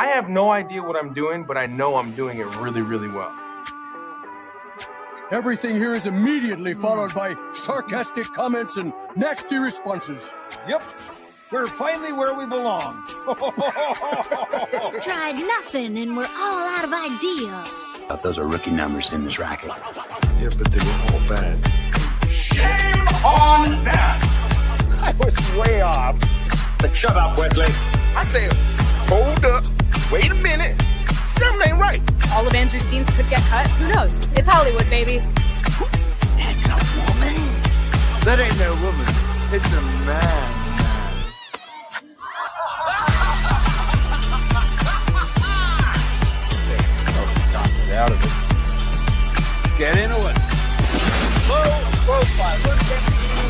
I have no idea what I'm doing, but I know I'm doing it really, really well. Everything here is immediately followed by sarcastic comments and nasty responses. Yep, we're finally where we belong. Tried nothing and we're all out of ideas. Those are rookie numbers in this racket. Yeah, but they were all bad. Shame on that! I was way off. But shut up, Wesley. I said, hold up, wait a minute. Something ain't right. All of Andrew's scenes could get cut. Who knows? It's Hollywood, baby. That's a woman. That ain't no woman. It's a man. Out of it. Get into it. Low profile. Look at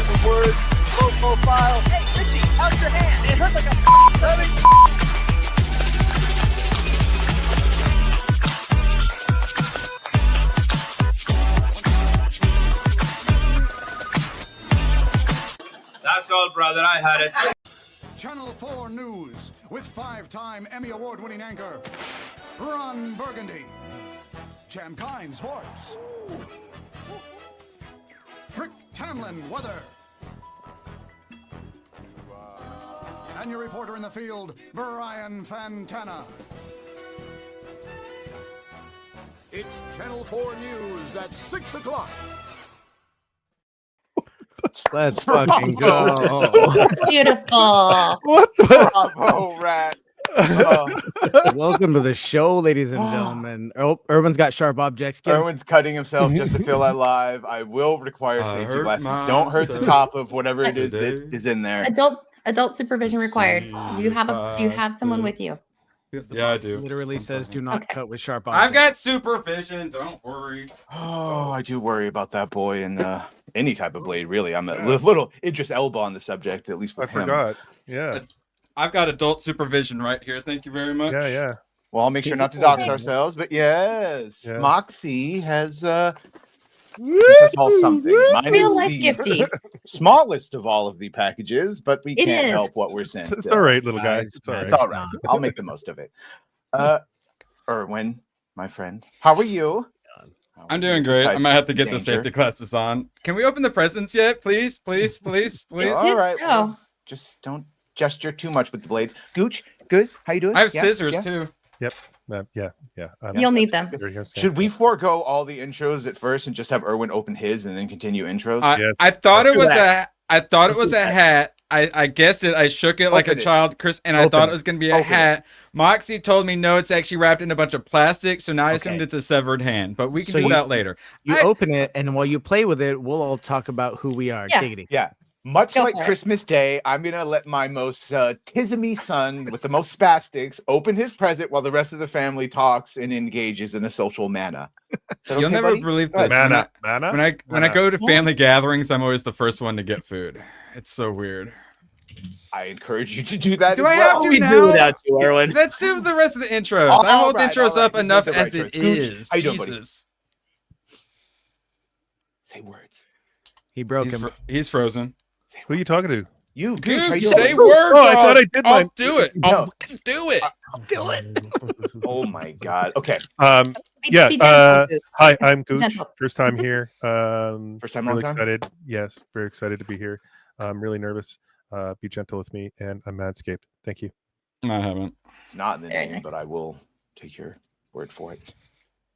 the word. Low profile. Hey, Richie, how's your hand? It hurt like a That's all, brother. I had it. Channel 4 News with 5-time Emmy Award-winning anchor Ron Burgundy. Cham Kine Sports. Rick Tamlin Weather. And your reporter in the field, Brian Fantana. It's Channel 4 News at 6 o'clock. Let's fucking go. Beautiful. What the? Bravo, rat. Welcome to the show, ladies and gentlemen. Oh, Urban's got sharp objects. Erwin's cutting himself just to feel that live. I will require safety glasses. Don't hurt the top of whatever it is that is in there. Adult supervision required. Do you have someone with you? Yeah, I do. Literally says do not cut with sharp I've objects. got supervision. Don't worry. Oh, I do worry about that boy and any type of blade, really. I'm a little Idris Elba on the subject, at least with him. forgot. Yeah. I've got adult supervision right here. Thank you very much. Yeah. Well, I'll make sure not to dox ourselves, but yes, Moxie has us all something. Mine Real is life the gifties. smallest of all of the packages, but we It can't is. help what we're sent. It's all right, little guy. It's all right. I'll make the most of it. Erwin, my friend, how are you? I'm doing great. I might have to get the Danger. safety glasses on. Can we open the presents yet? Please, please, please, please. All right. Well, just don't gesture too much with the blade. Gooch, good. How you doing? I have Yeah, scissors yeah. too. Yep. Yeah. You'll need them. Should we forego all the intros at first and just have Erwin open his and then continue intros? I thought it was a hat. I guessed it. I shook it like a child, Chris, and I thought it was gonna be a hat. Moxie told me no, it's actually wrapped in a bunch of plastic, so now I assumed it's a severed hand. But we can do that later. You open it, and while you play with it, we'll all talk about who we are. Diggity. Yeah. Much Go like for it. Christmas Day, I'm gonna let my most tismy son with the most spastics open his present while the rest of the family talks and engages in a social manner. You'll never believe this. When I go to family gatherings, I'm always the first one to get food. It's so weird. I encourage you to do that. Do as I well. have to now? without you, Erwin. Let's do the rest of the intros. I hold intros up enough as it is. How you doing, buddy? Jesus. Say words. He broke him. He's frozen. Who are you talking to? You, Dude, how you say doing? words. Oh, I thought I did I'll mine. do it. No. I'll do it. Do it. Oh my god. Okay. Be gentle, Gooch. Hi, I'm Gooch. Gentle. First time here. First time, long Really time? excited. Yes, very excited to be here. I'm really nervous. Be gentle with me, and I'm Manscaped. Thank you. No, I haven't. It's not in the Very name, nice. but I will take your word for it.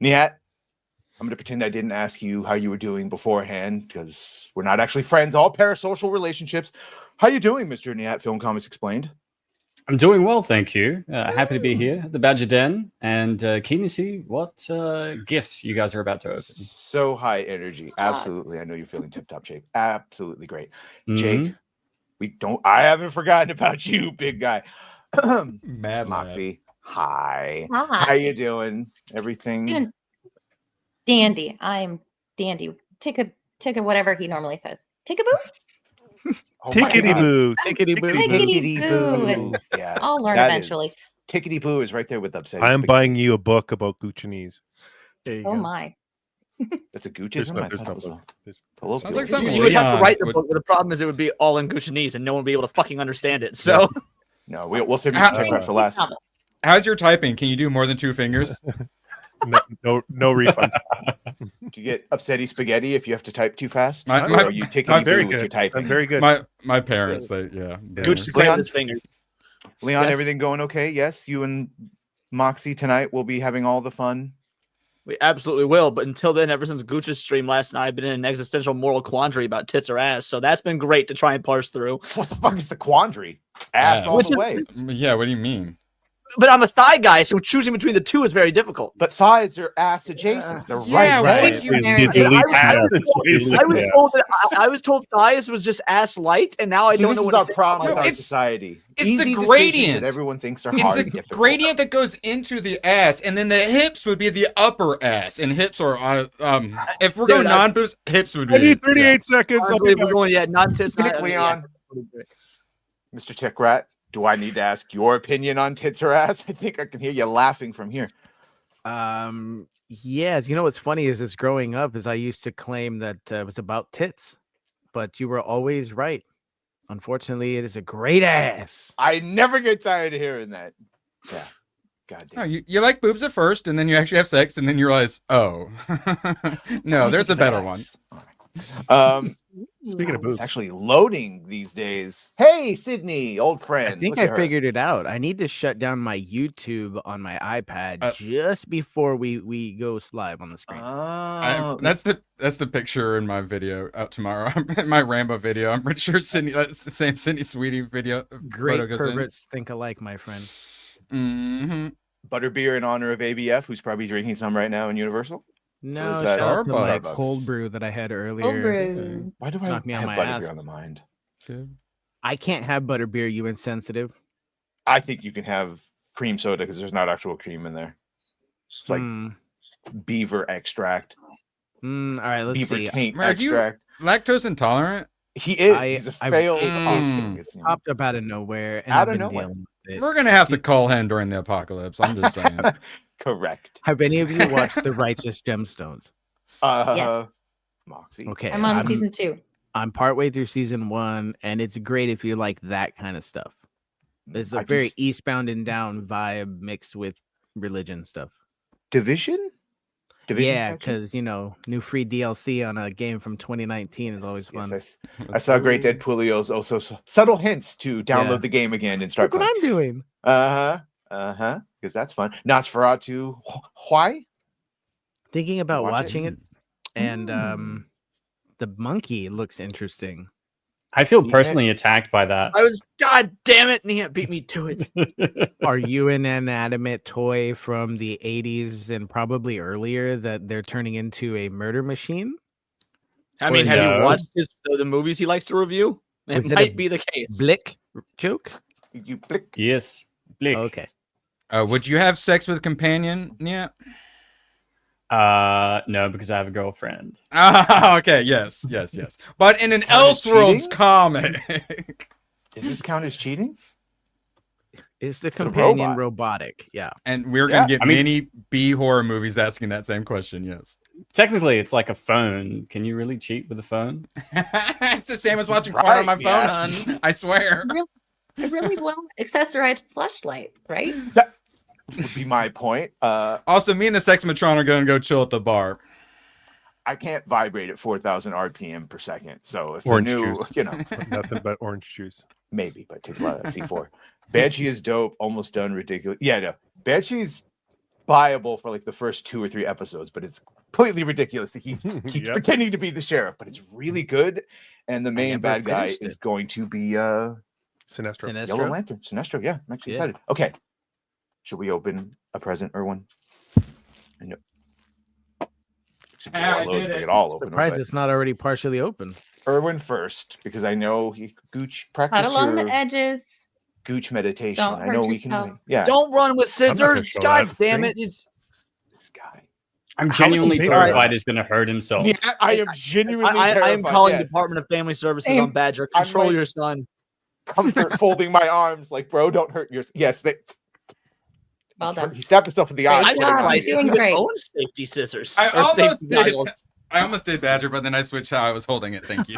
Nihat, I'm going to pretend I didn't ask you how you were doing beforehand because we're not actually friends, all parasocial relationships. How you doing, Mr. Nihat? Film Comics Explained. I'm doing well, thank you. Happy to be here at the Badger Den and keen to see what gifts you guys are about to open. So high energy. Absolutely. I know you're feeling tip-top shape. Absolutely great. Jake, I haven't forgotten about you, big guy. Mad Moxie, hi. Hi. How you doing? Everything? Doing dandy. I'm dandy. Take a whatever he normally says. Take a boo. Oh my Tickety God. boo. Tickety boo. Tickety boo. Yeah, I'll learn that eventually. is- Tickety boo is right there with upset. I'm buying you a book about Guccianese. There you Oh go. my. That's a There's Guccism. no- I there's thought no it was book. There's- a little Sounds like Gucci. something You would have to Leon write the would- book, but the problem is it would be all in Guccianese and no one would be able to fucking understand it. So No, we'll save you How- the checklists for last. how's your typing? Can you do more than 2 fingers? No refunds. Do you get upsetty spaghetti if you have to type too fast? My- Or my- are you taking I'm very with your good. typing? I'm very good. My parents, they yeah. Gooch Leon? with his fingers. Leon, Yes. everything going okay? Yes, you and Moxie tonight will be having all the fun. We absolutely will. But until then, ever since Gooch's stream last night, I've been in an existential moral quandary about tits or ass. So that's been great to try and parse through. What the fuck is the quandary? Ass all the way. Yeah, what do you mean? But I'm a thigh guy, so choosing between the two is very difficult. But thighs are ass adjacent. They're Yeah, right. what Right. do you I was told thighs was just ass light, and now I See, don't this know is what our problem with our it's- society. It's Easy the decisions gradient. that everyone thinks are It's hard. the and difficult. gradient that goes into the ass, and then the hips would be the upper ass, and hips are if we're going Dude, non-boobs, hips would be. I need 38 seconds. I'll Honestly, be we're back. going, yeah, not tits, Click, not Leon. Mr. Techrat, do I need to ask your opinion on tits or ass? I think I can hear you laughing from here. Yes, you know what's funny is growing up is I used to claim that it was about tits, but you were always right. Unfortunately, it is a great ass. I never get tired of hearing that. Yeah. God damn. No, you like boobs at first, and then you actually have sex, and then you realize, oh, no, there's a better one. Speaking of boobs, it's actually loading these days. Hey, Sydney, old friend. I think look at I her. figured it out. I need to shut down my YouTube on my iPad just before we go live on the screen. Oh, That's the picture in my video out tomorrow. In my Rambo video. I'm pretty sure Sydney, that's the same Sydney Sweetie video. Great photo goes in. perverts think alike, my friend. Mm-hmm. Butterbeer in honor of ABF, who's probably drinking some right now in Universal. No, Or is shout that out to my Starbucks? cold brew that I had earlier. Cold brew. Why do I Knock me on have my butterbeer ass. on the mind? I can't have butterbeer, you insensitive. I think you can have cream soda because there's not actual cream in there. It's like beaver extract. All right, let's beaver see. taint Are you extract. lactose intolerant? He is. He's a failed offspring. It's, popped up out of nowhere. And Out I've of been nowhere. dealing with it. We're gonna have to call hen during the apocalypse. I'm just saying. Correct. Have any of you watched The Righteous Gemstones? Yes. Moxie. Okay. I'm on season 2. I'm partway through season 1, and it's great if you like that kind of stuff. It's a I very just- eastbound and down vibe mixed with religion stuff. Division? Yeah, section? because new free DLC on a game from 2019 is always fun. Yes, I saw great Deadpoolio's also subtle hints to download Yeah. the game again and start Look what playing. I'm doing. Because that's fun. Nosferatu. Why? Thinking about Watch it. watching it, and the monkey looks interesting. I feel personally attacked by that. I was, God damn it, Nia beat me to it. Are you an inanimate toy from the 80s and probably earlier that they're turning into a murder machine? I mean, Or have no? you watched the movies he likes to review? It Was it might a be the case. Blick joke? You blick. Yes. Blick. Okay. Would you have sex with a companion? Yeah. No, because I have a girlfriend. Ah, okay. Yes. But in an Elseworlds cheating? comic. Does this count as cheating? Is the a companion robot. robotic? Yeah. And we're gonna get I mean- many B horror movies asking that same question. Yes. Technically, it's like a phone. Can you really cheat with a phone? It's the same as watching porn on my phone, yeah. hon. I swear. A really well accessorized flashlight, right? That would be my point. Also, me and the sex matron are gonna go chill at the bar. I can't vibrate at 4,000 RPM per second. So if Orange you knew, juice. Nothing but orange juice. maybe, but it takes a lot of C4. Banshee is dope. Almost done. Ridiculous. Yeah, no. Banshee's buyable for like the first 2 or 3 episodes, but it's completely ridiculous that he keeps Yep. pretending to be the sheriff, but it's really good. And the main never bad guy finished is it. going to be Sinestro. Yellow Lantern. Sinestro. Yeah, I'm actually Yeah. excited. Okay. Should we open a present, Erwin? I know. Should be I all those, did we it. could all open them, Surprised but it's not already partially open. Erwin first, because I know he Gooch Cut practice along your the edges. Gooch meditation. Don't I know hurt we can. yourself. Yeah. Don't run with I'm not gonna scissors. show God that. damn it. It's, This guy. I'm How is he genuinely saying terrified that? he's going to hurt himself. Yeah, I am genuinely I am terrified, calling yes. Department of Family Services Same. on Badger. I'm Control like- your son. Comfort folding my arms like, bro, don't hurt your. Yes, they. Well done. He stabbed himself in the eye. Great I job. took my You're doing great. own safety scissors. I or almost safety did. goggles. I almost did Badger, but then I switched how I was holding it. Thank you.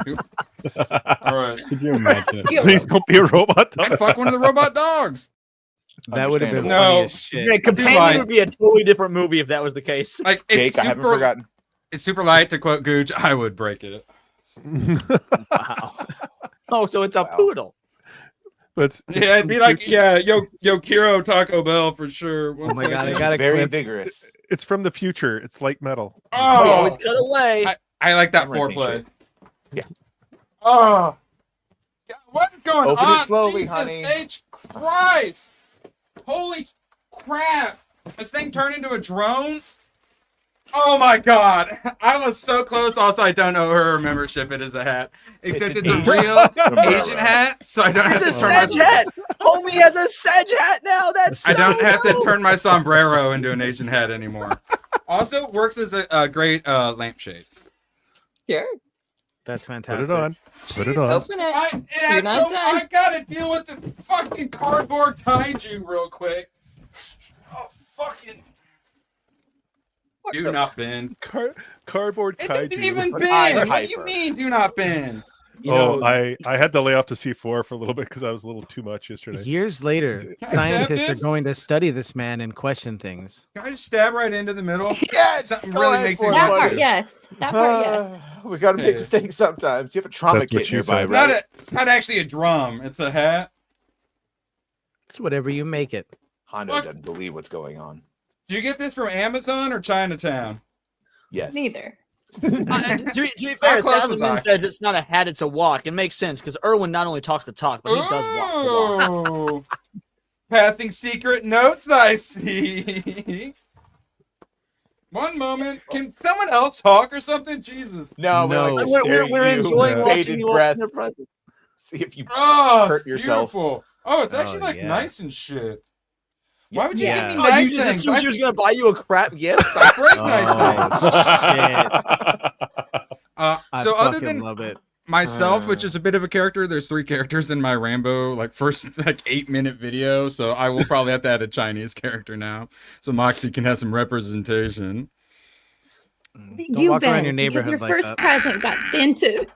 All right. Could you imagine? Please don't be a robot. I'd fuck one of the robot dogs. That would have been Understandable. funny No. as shit. Yeah, Companion would be a totally different movie if that was the case. Like it's Jake, I haven't forgotten. It's super light to quote Gooch. I would break it. Wow. Oh, so it's a poodle. But Yeah, it'd be like, yo, Kiro Taco Bell for sure. Oh my god, I It's got a very clip. vigorous. it's from the future. It's light metal. Oh, always cut away. I like that Camera thing foreplay. shit. Yeah. Oh, God, what is going Open on? it slowly, Jesus honey. H. Christ! Holy crap! This thing turned into a drone? Oh my god! I was so close. Also, I don't owe her a membership. It is a hat, except it's a real Asian hat, so I don't have It's to a turn Sedge my. hat. Homie has a Sedge hat now. That's I don't so have to dope. turn my sombrero into an Asian hat anymore. Also, works as a great lampshade. Sure. That's Put fantastic. it on. Put it on. Open it. It has You're not so, done. I gotta deal with this fucking cardboard kaiju real quick. Oh, fucking. Do not bend. Cardboard It kaiju. didn't even I'm bend. What do you hyper. mean, do not bend? You Oh, know, I had to lay off to C4 for a little bit because I was a little too much yesterday. years later, I scientists stab are this? going to study this man and question things. Can I just stab right into the middle? Yes. Something go really ahead makes for me it, That want part, to. yes. That part, yes. We gotta make Yeah. mistakes sometimes. You have a trauma That's what kit she nearby, said. right? It's not actually a drum. It's a hat. It's whatever you make it. Hondo Look. doesn't believe what's going on. Did you get this from Amazon or Chinatown? Yes. Neither. To be fair, close was I? Thousand says it's not a hat, it's a walk. It makes sense because Erwin not only talks the talk, but he does walk the walk. Oh, passing secret notes, I see. One moment. Can someone else talk or something? Jesus. No, No. we're, like We're enjoying watching bated you breath. open your present. See if you Oh, hurt it's yourself. beautiful. Oh, it's Oh, actually like yeah. nice and shit. Why would you Yeah. give me Oh, nice you just things? assumed she was gonna buy you a crap gift? I break nice things. Oh, shit. So I other fucking than love it. myself, which is a bit of a character, there's 3 characters in my Rambo like first like 8-minute video, so I will probably have to add a Chinese character now, so Moxie can have some representation. Don't You walk around Ben, your because neighborhood your like first that. present got dented.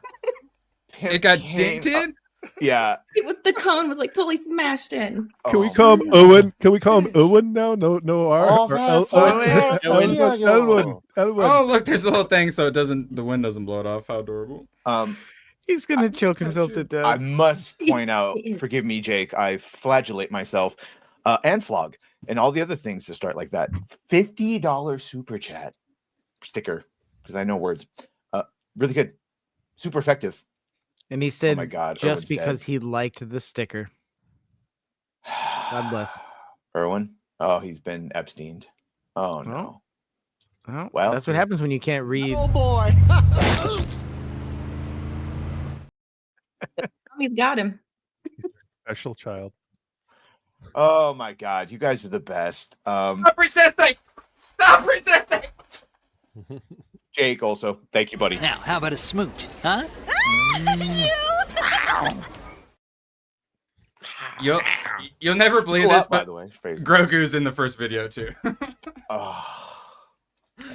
It got Came- dented. Yeah. The cone was like totally smashed in. Can we Oh, call him Owen? Can we call him Owen now? No R. Oh, Or that's Elwin. Elwin. Elwin. Oh, look, there's a little thing so the wind doesn't blow it off. How adorable. He's gonna choke himself to death. I must point out, forgive me, Jake, I flagellate myself, and flog, and all the other things to start like that. $50 super chat sticker, because I know words. Really good. Super effective. And he said, my God, just Erwin's because dead. he liked the sticker. God bless. Erwin? Oh, he's been Epsteined. Oh, no. Oh, Well, that's what happens when you can't read. Oh boy. He's got him. Special child. Oh, my God. You guys are the best. Stop resisting! Stop resisting! Jake, also. Thank you, buddy. Now, how about a smooch, huh? You'll never believe School this, up, by but the way. Phrase. Grogu's in the first video too. Oh,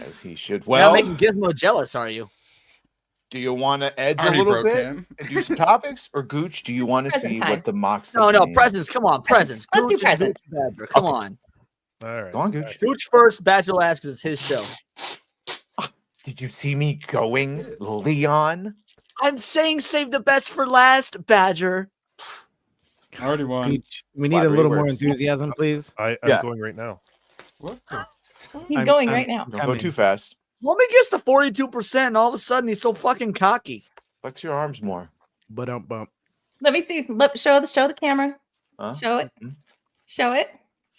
as he should. Well, Well, making Gizmo jealous, are you? do you want to edge a Already little broke bit him. and do some topics, or Gooch? Do you want to Present see time. what the mocks? No, presents. Come on, presents. Let's do Gooch and presents. Gooch Badger, come Okay. on. All right. Go on, Gooch. Gooch first, Badger last, because it's his show. Did you see me going, Leon? I'm saying save the best for last, Badger. I already won. We need a Flattery little more works. enthusiasm, please. I'm Yeah. going right now. What? The- He's I'm- going I'm- right now. Don't go too fast. Homie gets to 42%, and all of a sudden he's so fucking cocky. Flex your arms more. But bump. Let me see. Show the camera. Huh? Show it. Mhm. Show it.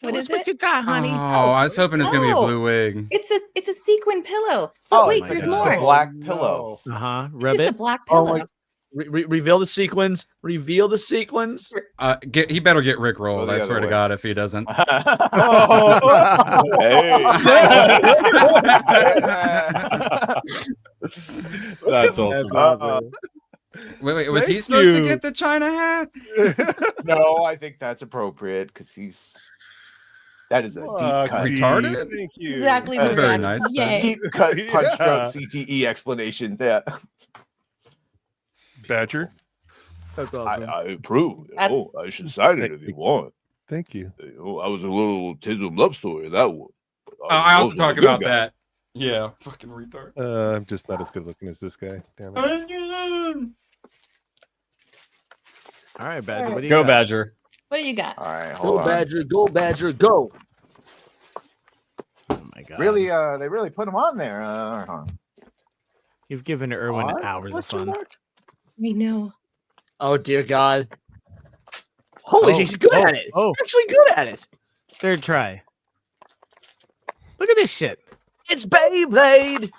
What is it? you got, Oh, I was hoping it was gonna be a Oh. blue wig. It's a sequin pillow. Oh, wait, my there's God. Just more. a black pillow. Uh-huh. It's Rub just a it. black Oh pillow. my- Reveal the sequins. Reveal the sequins. He better get Rick rolled. the I other swear to way. God, if he doesn't. That's awesome. Wait, was he Thank supposed to you. get the China hat? No, I think that's appropriate because that is a deep cut. Retarded? Thank you. Exactly. Very correct. nice. Yay. Deep cut punch Yeah. drunk CTE explanation. Yeah, Badger. That's awesome. I approve. That's- I should sign it if you want. Thank you. I was a little Tism love story, that one. I also talk about that. Yeah, fucking retard. I'm just not as good looking as this guy. Damn it. All right, Badger. What do you Go, got? Badger. What do you got? All right, Go hold on. Badger, go Badger, go. Oh my god. Really, they really put him on there. You've given Erwin hours of fun. We know. Oh dear God. Holy, he's good at it. Oh, He's actually good at it. third try. Look at this shit. It's Beyblade.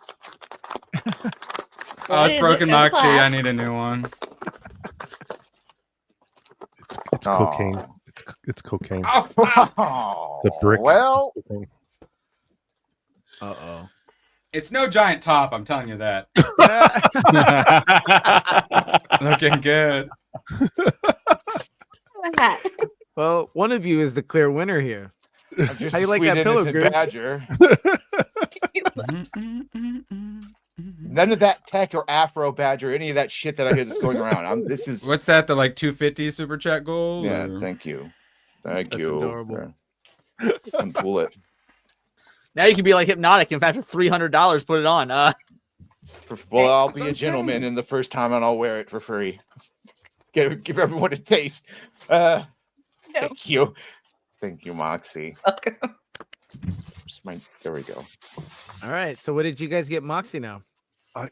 Oh, it's is broken it? Moxie. Class. I need a new one. It's cocaine. It's cocaine. Oh, It's a brick. well, Uh-oh. It's no giant top, I'm telling you that. Looking good. Well, one of you is the clear winner here. I'm just How you a like sweet, that pillow, innocent Gooch? Badger. None of that tech or Afro Badger, any of that shit that I hear that's going around. This is What's that? The like 250 super chat goal? yeah. or- Thank you, thank That's you. adorable. And pull it. Now you can be like Hypnotic and after $300 put it on. Well, I'll be a gentleman, and the first time, and I'll wear it for free. Give everyone a taste. Thank you, Moxie. There we go. All right. So what did you guys get Moxie now? I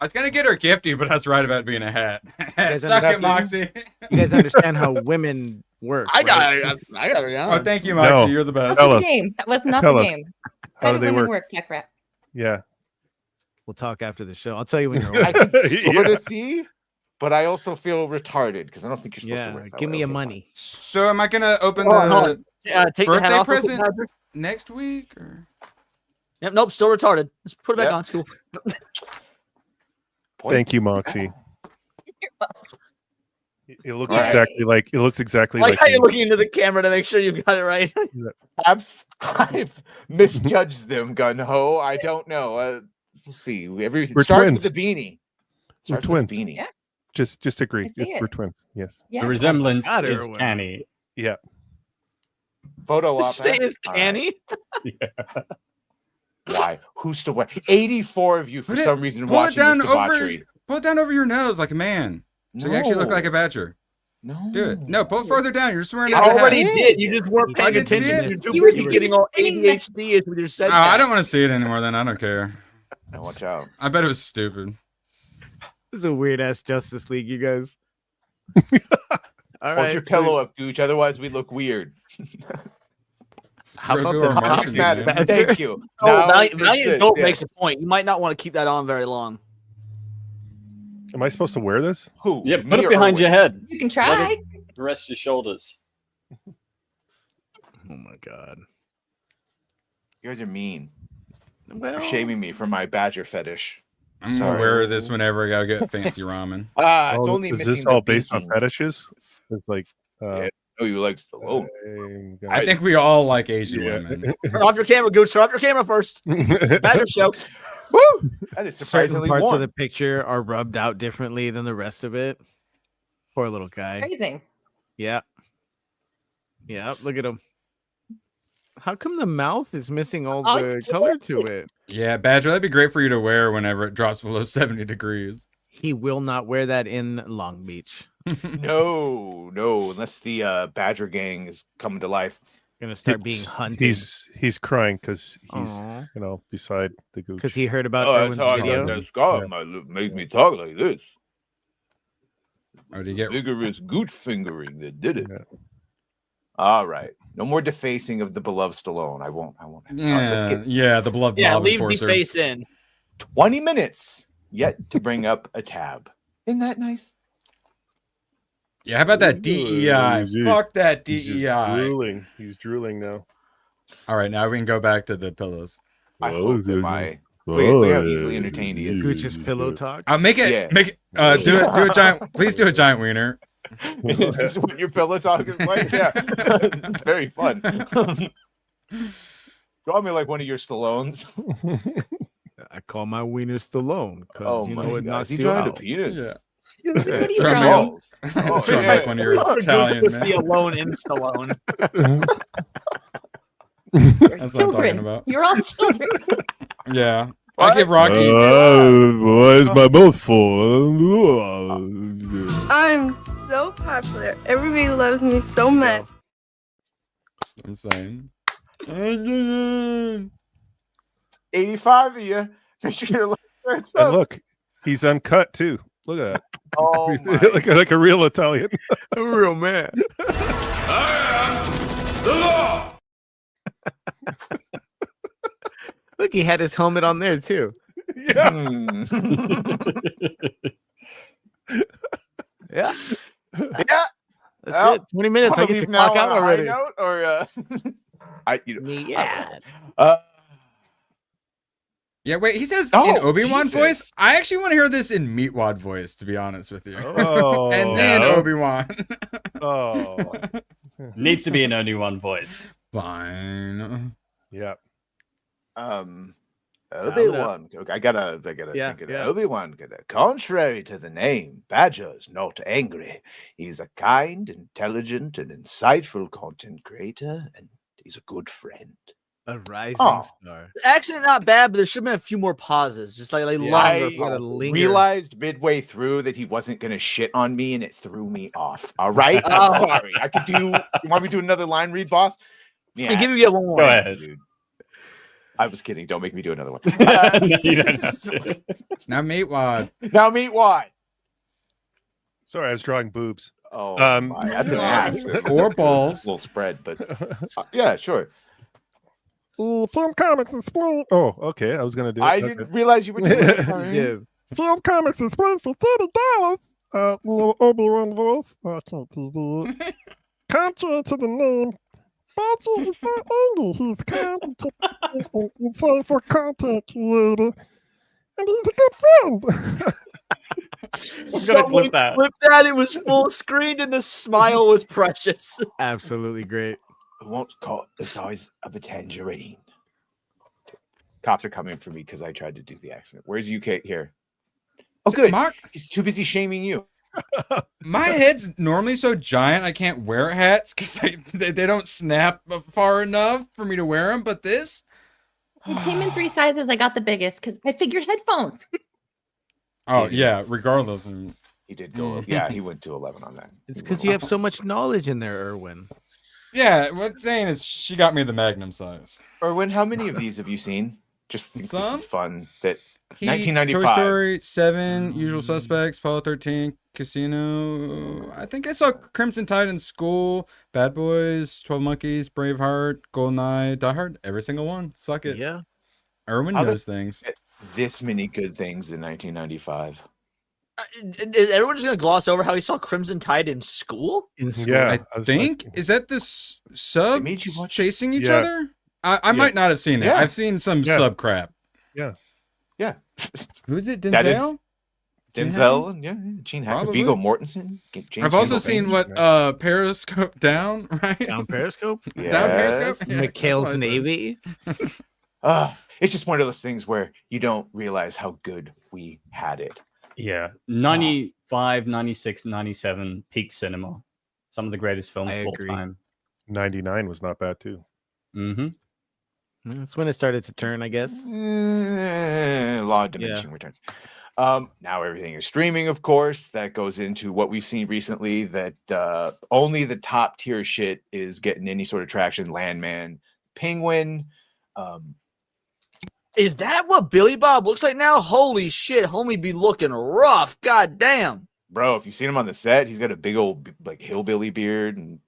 was gonna get her gifty, but I was right about being a hat. guys Suck it, understand- Moxie. You guys understand how women work. I got right? it. I got it. Yeah. Oh, thank you, Moxie. No. You're the best. That Tell was the us. game. That was not Tell the us. game. How do they women work? Tech Rat. Yeah. We'll talk after the show. I'll tell you when you're I older. can sort Yeah. of see, but I also feel retarded because I don't think you're supposed to Yeah. wear that Give way. me your Okay, money. So am I gonna open Hold on, hold the on. Take your hat birthday off real quick, present Badger. next week? Or? Yep, nope, still retarded. Let's put it back Yep. on. It's cool. Thank you, Moxie. It looks All right. exactly like Like how me. you're looking into the camera to make sure you got it right. I've misjudged them, gun ho. I don't know. We'll see. Everything We're starts twins. with the beanie. We're Starts with twins. the beanie. Yeah. Just agree. I see it. We're twins. Yes. Yeah. The resemblance God, is Erwin. canny. Yeah. Photo op. Say is All canny. Why? Who's to wear? 84 of you for Put it- some reason pull it watching down this debauchery. Pull it down over your nose like a man. So you actually look No. like a badger. No. Do it. No, pull it further down. You're just wearing I it as a hat. already did. You just weren't I paying didn't see attention. it. You're too You were- busy you getting were all spinning the- ADHD with your said. Oh, I don't want to see it anymore then. I don't care. Now watch out. I bet it was stupid. This is a weird ass Justice League, you guys. All Hold right. your pillow up, Gooch. Otherwise, we look weird. How about Grogu the or Moxie Moxie, Matter. man. Thank you. Oh, Now Valiant it makes sense, Goat yes. makes a point. You might not want to keep that on very long. Am I supposed to wear this? Who? Yeah, Me put it or behind Erwin? your head. You can Let try. it rest your shoulders. Oh my god. You guys are mean. Well, You're shaming me for my badger fetish. I'm gonna Sorry. wear this whenever I gotta get fancy ramen. It's Oh, only is missing this the all based on beanie. fetishes? It's like Yeah. Oh, you like Stallone. I think we all like Asian Yeah. women. Turn off your camera, Gooch. Turn off your camera first. Badger show. Woo! That is certain surprisingly parts warm. of the picture are rubbed out differently than the rest of it. Poor little guy. Phrasing. Yeah. Yeah, look at him. How come the mouth is missing all Oh, the it's color to cute. it? Yeah, Badger, that'd be great for you to wear whenever it drops below 70 degrees. He will not wear that in Long Beach. No, unless the Badger gang is coming to life. Gonna start being hunted He's crying because he's Aw. beside the Gooch. because he heard about Oh, that's Erwin's how I video. got that scar. Made me talk like this. Or do you get Vigorous gooch fingering that did it. Yeah. All right. No more defacing of the beloved Stallone. I won't. All right, let's get the beloved Yeah, mob leave the enforcer. face in. 20 minutes yet to bring up a tab. Isn't that nice? Yeah, how about that DEI? Easy. Fuck that He's just DEI. drooling. He's drooling now. All right, now we can go back to the pillows. I hope that my look how easily entertained he is. Gooch's pillow talk. I'll make it. Yeah. Make it. Do a giant. Please do a giant wiener. Is this what your pillow talk is like? Yeah. It's very fun. Draw me like one of your Stallones. I call my wiener Stallone because Oh you my know it God. knocks Is he you trying to out. penis? Yeah. What are you Drum drawing? rolls. Drum like one of your Italian was men. the alone in Stallone. That's what I'm talking Children. about. You're all children. Yeah. I give Rocky. Where's my mouth for? I'm so popular. Everybody loves me so much. I'm saying. 85 of you. Make sure you're looking for it. And look, he's uncut too. Look at that. Oh, like a real Italian. A real man. The law. Look, he had his helmet on there too. Yeah. Yeah. Yeah. That's it. 20 minutes. I get to clock out already. Note, or Yeah, wait, he says Oh, in Obi-Wan Jesus. voice. I actually want to hear this in Meatwad voice, to be honest with you. Oh, and then no. Obi-Wan. Oh. Needs to be an only one voice. Fine. Yeah. Obi-Wan. I gotta think of it. Obi-Wan. Contrary to the name, Badger is not angry. He's a kind, intelligent, and insightful content creator, and he's a good friend. A rising star. The accent not bad, but there should have been a few more pauses. Just like longer. I realized midway through that he wasn't going to shit on me, and it threw me off. All right? I'm sorry. I could do... You want me to do another line read, boss? Yeah. Give you one more. Go ahead. Dude. I was kidding. Don't make me do another one. Now Meatwad. Now Meatwad. Sorry, I was drawing boobs. Oh, my. That's an ass. Or balls. A little spread, but... yeah, sure. Film comics explain. Oh, okay. I was gonna do it. I didn't realize you were doing it. Yeah. Film comics explain for $30. Obi-Wan voice. I can't do that. Contrary to the name, Badger is not angry. He's kind and insightful content creator, and he's a good friend. Someone flipped that. It was full screened, and the smile was precious. Absolutely great. Who won't cut the size of a tangerine? Cops are coming for me because I tried to do the accent. Where's UK here? Oh, good. Mark? He's too busy shaming you. My head's normally so giant I can't wear hats because they don't snap far enough for me to wear them. But this, It came in 3 sizes. I got the biggest because I figured headphones. oh yeah, regardless. He did go. Yeah, he went to 11 on that. It's because you have so much knowledge in there, Erwin. Yeah, what I'm saying is she got me the Magnum size. Erwin, how many of these have you seen? Just think this is fun. That Heat, 1995. Toy Story 7, Usual Suspects, Apollo 13, Casino. I think I saw Crimson Tide in school, Bad Boys, 12 Monkeys, Braveheart, GoldenEye, Die Hard. Every single one. Suck it. Yeah. Erwin How knows the- things. This many good things in 1995. Is everyone just gonna gloss over how he saw Crimson Tide in school? Yeah, I think is that this sub made you watch chasing each Yeah. other? I might not have seen it. Yeah. I've seen some Yeah. sub crap. Yeah. Yeah. Who's it? That is- Denzel? Denzel and Gene Hackman, Probably. Viggo Mortensen. James I've also Gandolfini. seen what Periscope Down, right? Down Periscope? Down Periscope? Yes. Yeah, that's McHale's what I said. Navy? It's just one of those things where you don't realize how good we had it. Yeah. 95, 96, 97, peak cinema. Some of the greatest films I of all agree. time. 99 was not bad too. Mm-hmm. That's when it started to turn, I guess. Law of diminishing returns. Now everything is streaming, of course. That goes into what we've seen recently, that only the top tier shit is getting any sort of traction. Landman, Penguin. Is that what Billy Bob looks like now? Holy shit, homie be looking rough. God damn. Bro, if you've seen him on the set, he's got a big old like hillbilly beard, and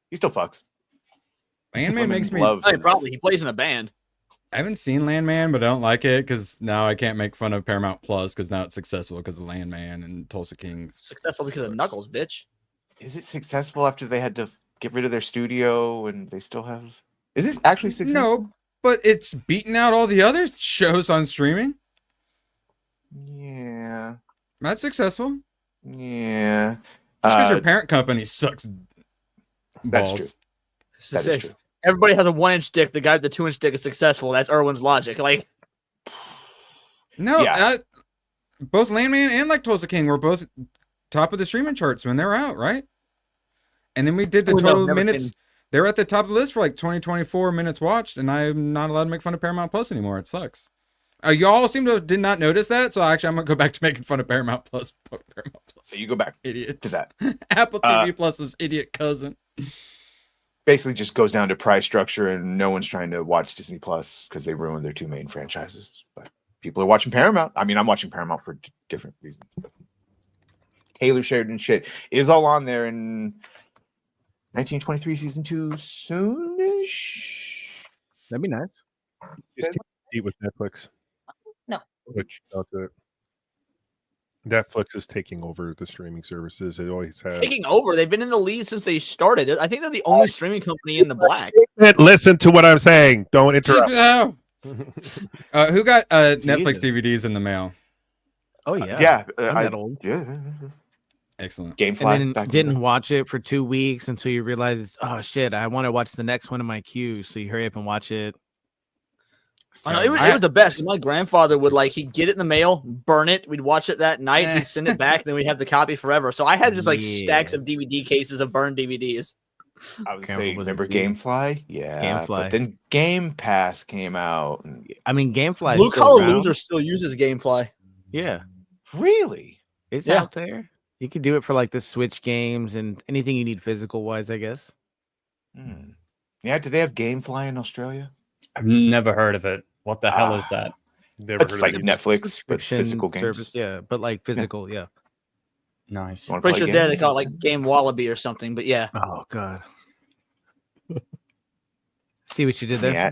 he still fucks. Landman makes me. love Hey, his- probably he plays in a band. I haven't seen Landman, but I don't like it because now I can't make fun of Paramount Plus because now it's successful because of Landman and Tulsa King. Successful because of Knuckles, bitch. Is it successful after they had to get rid of their studio and they still have? Is this actually successful? No, but it's beaten out all the other shows on streaming. Yeah. That's successful. Yeah. Just because your parent company sucks That's balls. true. So That say is true. Everybody has a 1-inch dick. The guy with the 2-inch dick is successful. That's Erwin's logic. Like, No, Yeah. both Landman and like Tulsa King were both top of the streaming charts when they were out, right? And then we did the total minutes. They were at the top of the list for like 24 minutes watched, and I'm not allowed to make fun of Paramount Plus anymore. It sucks. Y'all seem to did not notice that, so actually I'm gonna go back to making fun of Paramount Plus. So you go back Idiot to that. Apple TV Plus's idiot cousin. Basically, just goes down to price structure, and no one's trying to watch Disney Plus because they ruined their two main franchises. But people are watching Paramount. I mean, I'm watching Paramount for different reasons. But Taylor Sheridan shit is all on there in 1923 season 2 soonish. That'd be nice. Just compete with Netflix. No. Which I'll do it. Netflix is taking over the streaming services. It always has. Taking over. They've been in the lead since they started. I think they're the only streaming company in the black. Listen to what I'm saying. Don't interrupt. Who got Netflix DVDs in the mail? Oh yeah, I'm I- that old. Yeah. Excellent. Gamefly. And then didn't watch it for 2 weeks until you realized, oh shit, I want to watch the next one in my queue. So you hurry up and watch it. I know, it was the best. My grandfather would he'd get it in the mail, burn it. We'd watch it that night. He'd send it back. Then we'd have the copy forever. So I had just stacks of DVD cases of burned DVDs. I was saying, remember Gamefly? Yeah. Gamefly. But then Game Pass came out. And... I mean, Gamefly. Blue Collar Loser still uses Gamefly. Yeah. Really? It's out there. You could do it for like the Switch games and anything you need physical wise, I guess. Yeah. Do they have Gamefly in Australia? I've never heard of it. What the hell is that? Never It's like Netflix, but physical games. Service, yeah, but like physical, yeah. Nice. Pretty sure there they call it Game Wallaby or something, but yeah. Oh god. See what you did there? Yeah.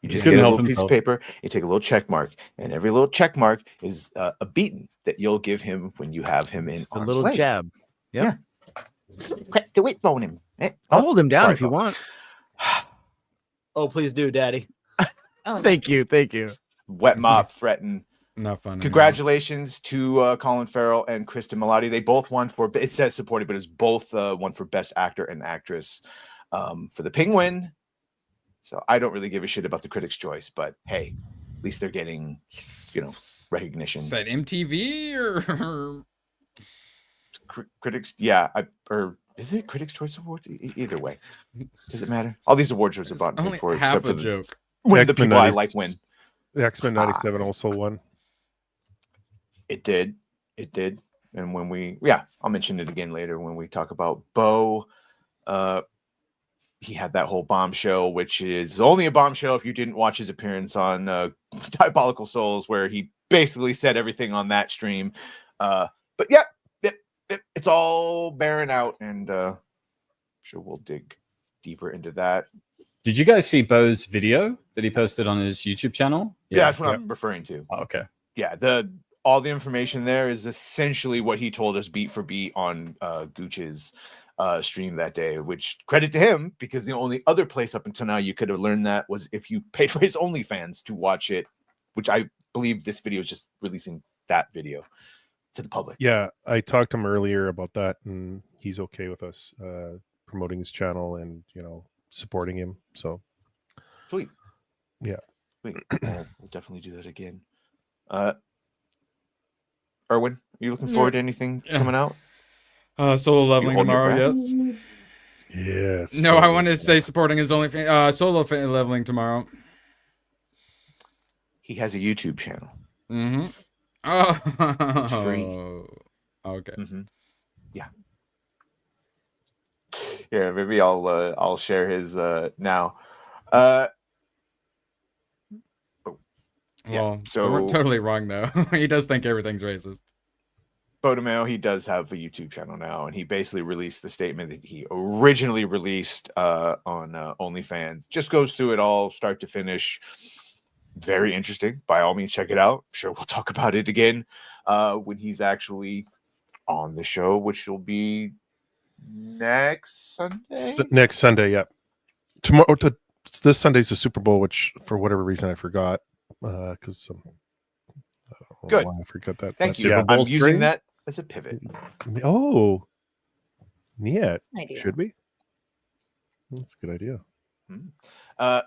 You just get a little piece of paper, you take a little check mark, and every little check mark is a beating that you'll give him when you have him in A arm's little length. jab. Yep. Yeah. Do it, bone him. I'll hold him down if you want. Oh, please do, Daddy. Oh, Thank you. Wet mop fretting. Not fun. Congratulations to Colin Farrell and Kristen Milotti. They both won for, it says supported, but it's both won for Best Actor and Actress for The Penguin. So I don't really give a shit about the Critics' Choice, but hey, at least they're getting, recognition. Is that MTV or Critics? Yeah, or is it Critics' Choice Awards? Either way, does it matter? All these awards are about only for half except a for joke. When the people I like win. The X-Men 97 also won. It did. And when I'll mention it again later when we talk about Beau. He had that whole bombshell, which is only a bombshell if you didn't watch his appearance on Diabolical Souls, where he basically said everything on that stream. But yeah, it's all bearing out, and sure we'll dig deeper into that. Did you guys see Beau's video that he posted on his YouTube channel? Yeah, that's what I'm referring to. Oh, okay. Yeah, all the information there is essentially what he told us beat for beat on Gooch's stream that day, which credit to him, because the only other place up until now you could have learned that was if you paid for his OnlyFans to watch it, which I believe this video is just releasing that video to the public. Yeah, I talked to him earlier about that, and he's okay with us promoting his channel and supporting him. So sweet. Yeah. Sweet. We'll definitely do that again. Erwin, are you looking forward to anything coming out? Solo leveling tomorrow, yes. Yes. No, I wanted to say supporting his solo leveling tomorrow. He has a YouTube channel. Mm-hmm. Oh, it's free. Okay. Mm-hmm. Yeah. Yeah, maybe I'll share his now. Well, so we're totally wrong though. He does think everything's racist. Beau DeMayo, he does have a YouTube channel now, and he basically released the statement that he originally released on OnlyFans. Just goes through it all, start to finish. Very interesting. By all means, check it out. I'm sure we'll talk about it again when he's actually on the show, which will be next Sunday. Next Sunday, yeah. Tomorrow, this Sunday's the Super Bowl, which for whatever reason I forgot because good. I forgot that. Thank you. I'm using that as a pivot. Oh, yeah. Idea. Should we? That's a good idea.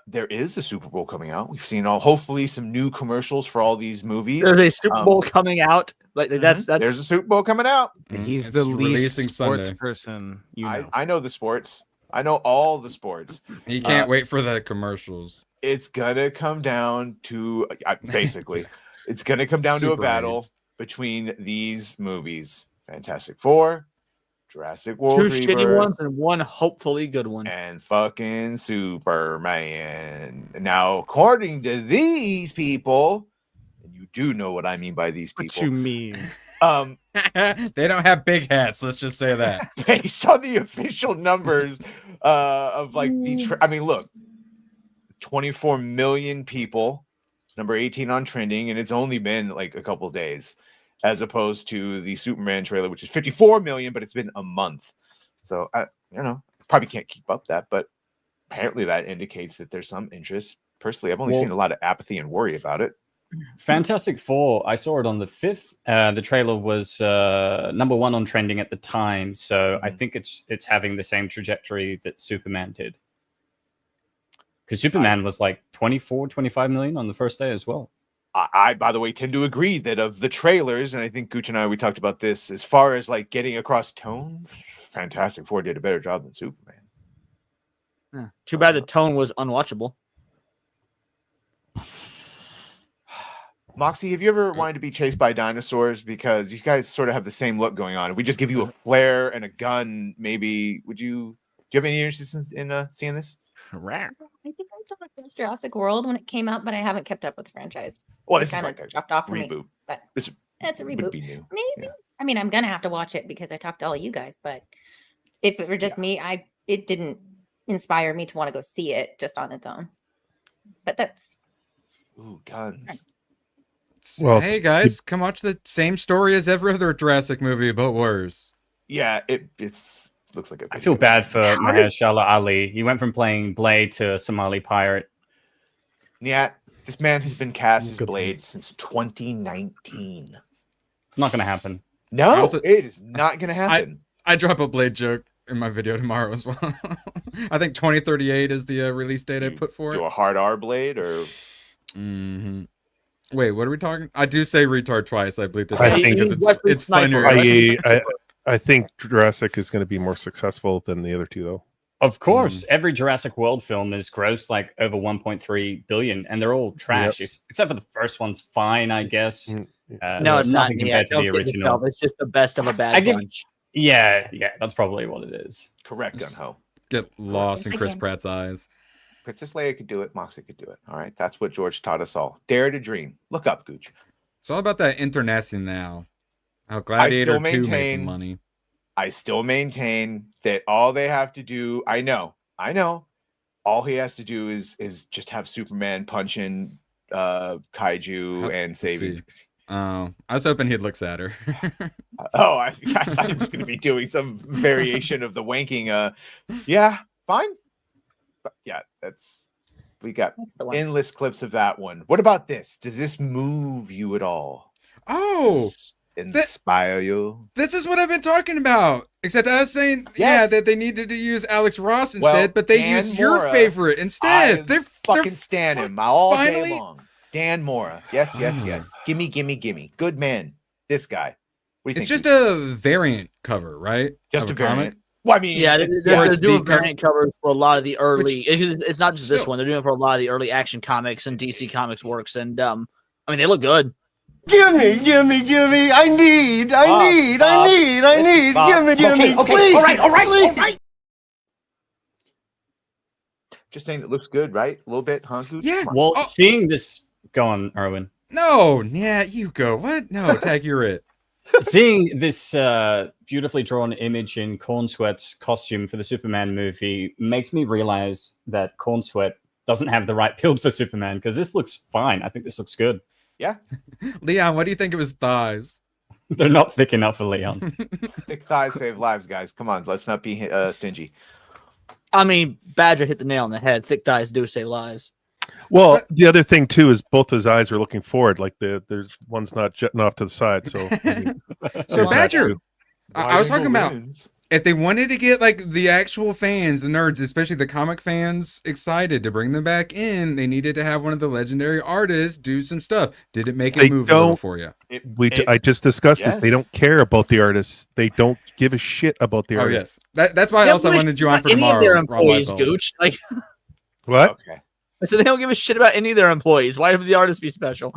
There is a Super Bowl coming out. We've seen hopefully some new commercials for all these movies. There's a Super Bowl coming out. Like that's there's a Super Bowl coming out. He's It's the least releasing sports Sunday. person. You know. I know the sports. I know all the sports. He can't wait for the commercials. It's gonna come down to basically, it's gonna come down to a Super battle AIDS. between these movies: Fantastic Four, Jurassic World, two shitty Rebirth, ones and one hopefully good one. and fucking Superman. Now, according to these people, and you do know what I mean by these people. What you mean? They don't have big hats. Let's just say that. Based on the official numbers of like I mean, look, 24 million people, number 18 on trending, and it's only been like a couple days, as opposed to the Superman trailer, which is 54 million, but it's been a month. So probably can't keep up that, but apparently that indicates that there's some interest. Personally, I've only seen a lot of apathy and worry about it. Fantastic Four, I saw it on the 5th. The trailer was number 1 on trending at the time, so I think it's having the same trajectory that Superman did. Because Superman was like 24, 25 million on the first day as well. I, by the way, tend to agree that of the trailers, and I think Gooch and I, we talked about this, as far as like getting across tone, Fantastic Four did a better job than Superman. Yeah. Too bad the tone was unwatchable. Moxie, have you ever wanted to be chased by dinosaurs? Because you guys sort of have the same look going on. If we just give you a flare and a gun, maybe do you have any interest in seeing this? I think I saw the first Jurassic World when it came out, but I haven't kept up with the franchise. Well, It this is kinda like a dropped off for reboot. me. But This it's a would reboot. be new. Maybe. I mean, I'm gonna have to watch it because I talked to all you guys. But if it were just me, it didn't inspire me to want to go see it just on its own. But that's guns. Well, hey guys, come watch the same story as every other Jurassic movie, but worse. Yeah, it's looks like I feel bad for Mahershala Ali. He went from playing Blade to a Somali pirate. Yeah, this man has been cast as Blade since 2019. It's not going to happen. No, it is not going to happen. I drop a Blade joke in my video tomorrow as well. I think 2038 is the release date I put for it. Do a hard R Blade or? Wait, what are we talking? I do say retard twice. I believe I think it's funnier. I think Jurassic is going to be more successful than the other two, though. Of course, every Jurassic World film is grossed like over 1.3 billion, and they're all trash, except for the first one's fine, I guess. No, it's not. nothing Yeah, compared to the don't kid original. yourself. It's just the best of a bad bunch. Yeah, that's probably what it is. Correct, Gunho. Get lost in Chris Pratt's eyes. Princess Leia could do it. Moxie could do it. All right, that's what George taught us all. Dare to dream. Look up, Gooch. It's all about that international. How Gladiator 2 made some money. I still maintain that all they have to do, I know, all he has to do is just have Superman punching kaiju and saving. Oh, I was hoping he'd look sadder. I thought he was going to be doing some variation of the wanking. Yeah, fine. But yeah, we got endless clips of that one. What about this? Does this move you at all? Oh, inspire you? This is what I've been talking about. Except I was saying, that they needed to use Alex Ross instead, but they used your favorite instead. They're fucking stand him all day long. Dan Mora. Yes. Gimme. Good man. This guy. What do you it's think? just a variant cover, right? Just a variant. Comic? Well, I mean, they're doing variant covers for a lot of the early. It's not just this one. They're doing it for a lot of the early Action Comics and DC Comics works, and I mean, they look good. Gimme. I need. Gimme. Okay. Please. All right. Just saying, it looks good, right? A little bit, huh? Gooch? Yeah. Well, seeing this, go on, Erwin. No, you go. What? No, Tag, you're it. Seeing this beautifully drawn image in Cornsweat's costume for the Superman movie makes me realize that Cornsweat doesn't have the right build for Superman, because this looks fine. I think this looks good. Yeah. Leon, what do you think of his thighs? They're not thick enough for Leon. Thick thighs save lives, guys. Come on, let's not be stingy. I mean, Badger hit the nail on the head. Thick thighs do save lives. Well, the other thing too is both his eyes are looking forward, like there's one's not jutting off to the side. So, so Badger, I was talking about if they wanted to get like the actual fans, the nerds, especially the comic fans, excited to bring them back in, they needed to have one of the legendary artists do some stuff. Did it make it move a little for you? I just discussed this. They don't care about the artists. They don't give a shit about the artists. Yes, that's why I also wanted you on for any tomorrow. of their Ron employees, Liefeld. Gooch. Like, what? Okay. I said they don't give a shit about any of their employees. Why would the artists be special?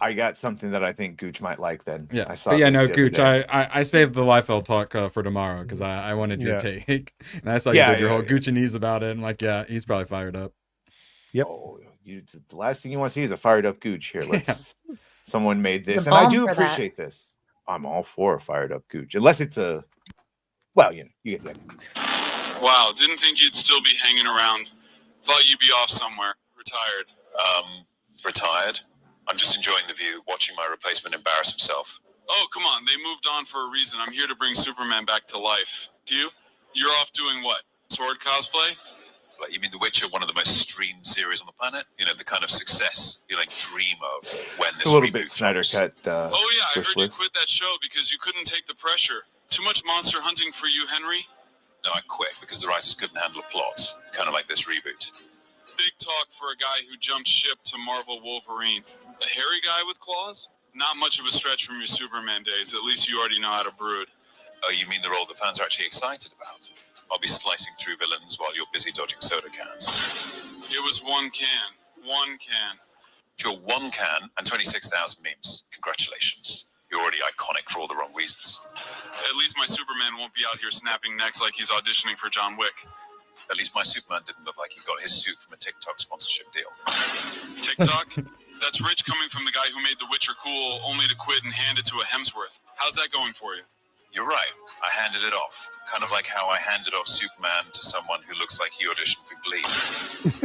I got something that I think Gooch might like. Then Yeah, I saw. but yeah, this no, the other Gooch. day. I saved the Liefeld talk for tomorrow because I wanted your Yeah. take, and I saw you did your whole Gooch-anese about it, and like, yeah, he's probably fired up. Yep. Oh, the last thing you want to see is a fired up Gooch here. Let's. Someone made this, The and I bomb do for that. appreciate this. I'm all for a fired up Gooch, unless it's a. Well, you get the idea. Wow, didn't think you'd still be hanging around. Thought you'd be off somewhere. Retired. Retired? I'm just enjoying the view, watching my replacement embarrass himself. Oh, come on. They moved on for a reason. I'm here to bring Superman back to life. You're off doing what? Sword cosplay? Like, you mean The Witcher, one of the most streamed series on the planet? You know, the kind of success you like dream of when this It's a little reboot bit Snyder drops. cut. Oh, yeah. I wish heard you list. quit that show because you couldn't take the pressure. Too much monster hunting for you, Henry? No, I quit because the writers couldn't handle a plot, kind of like this reboot. Big talk for a guy who jumped ship to Marvel Wolverine. A hairy guy with claws? Not much of a stretch from your Superman days. At least you already know how to brood. Oh, you mean the role the fans are actually excited about? I'll be slicing through villains while you're busy dodging soda cans. It was one can. One can. You're one can and 26,000 memes. Congratulations. You're already iconic for all the wrong reasons. At least my Superman won't be out here snapping necks like he's auditioning for John Wick. At least my Superman didn't look like he got his suit from a TikTok sponsorship deal. TikTok? That's rich coming from the guy who made The Witcher cool only to quit and hand it to a Hemsworth. How's that going for you? You're right. I handed it off. Kind of like how I handed off Superman to someone who looks like he auditioned for Glee.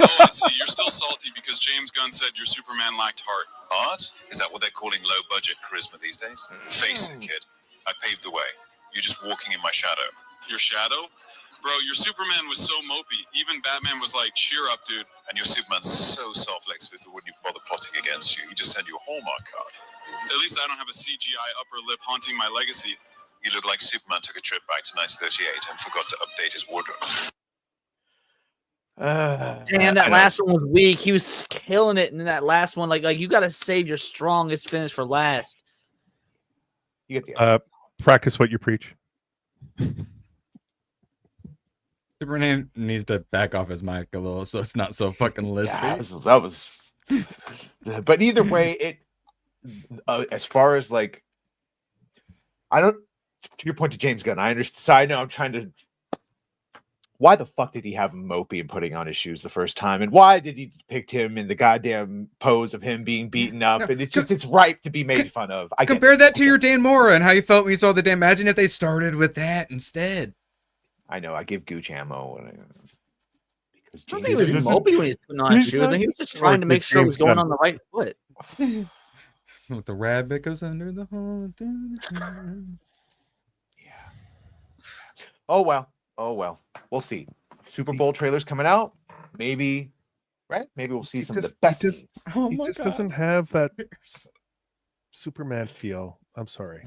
Oh, I see. You're still salty because James Gunn said your Superman lacked heart. Art? Is that what they're calling low-budget charisma these days? Face it, kid. I paved the way. You're just walking in my shadow. Your shadow? Bro, your Superman was so mopey. Even Batman was like, cheer up, dude. And your Superman's so soft, Lex Luthor wouldn't even bother plotting against you. He just sent you a Hallmark card. At least I don't have a CGI upper lip haunting my legacy. You look like Superman took a trip back to 1938 and forgot to update his wardrobe. Damn, that last one was weak. He was killing it in that last one. Like you got to save your strongest finish for last. You get the practice what you preach. Superman needs to back off his mic a little so it's not so fucking lispy. Yeah, that was. But either way, it. As far as like, I don't. To your point to James Gunn, I understand. So I know I'm trying to. Why the fuck did he have him mopey and putting on his shoes the first time? And why did he depict him in the goddamn pose of him being beaten up? And it's just, it's ripe to be made fun of. I compare that to your Dan Mora and how you felt when you saw the Dan. Imagine if they started with that instead. I know. I give Gooch ammo. Because I don't think he was mopey when he was putting on his shoes. I think he was just trying to make sure it was going on the right foot. With the rabbit goes under the hole. Oh well. Oh well. We'll see. Super Bowl trailers coming out. Maybe, right? Maybe we'll see some of the best. He just doesn't have that Superman feel. I'm sorry.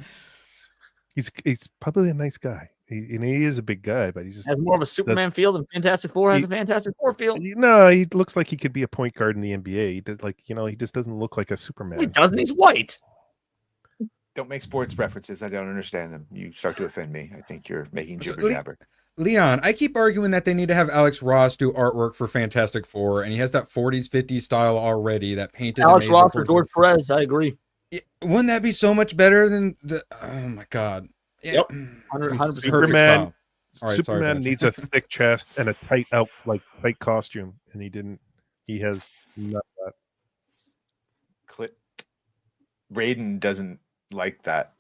He's probably a nice guy. He is a big guy, but he just has more of a Superman feel than Fantastic Four has a Fantastic Four feel. No, he looks like he could be a point guard in the NBA. He does, he just doesn't look like a Superman. He doesn't. He's white. Don't make sports references. I don't understand them. You start to offend me. I think you're making jibber jabber. Leon, I keep arguing that they need to have Alex Ross do artwork for Fantastic Four, and he has that 40s, 50s style already. That painted Alex Ross or George Perez. I agree. Wouldn't that be so much better than the? Oh my god. Yep. 100%. Superman. Right, Superman needs a thick chest and a tight costume, and he didn't. He has none of that. Raiden doesn't like that.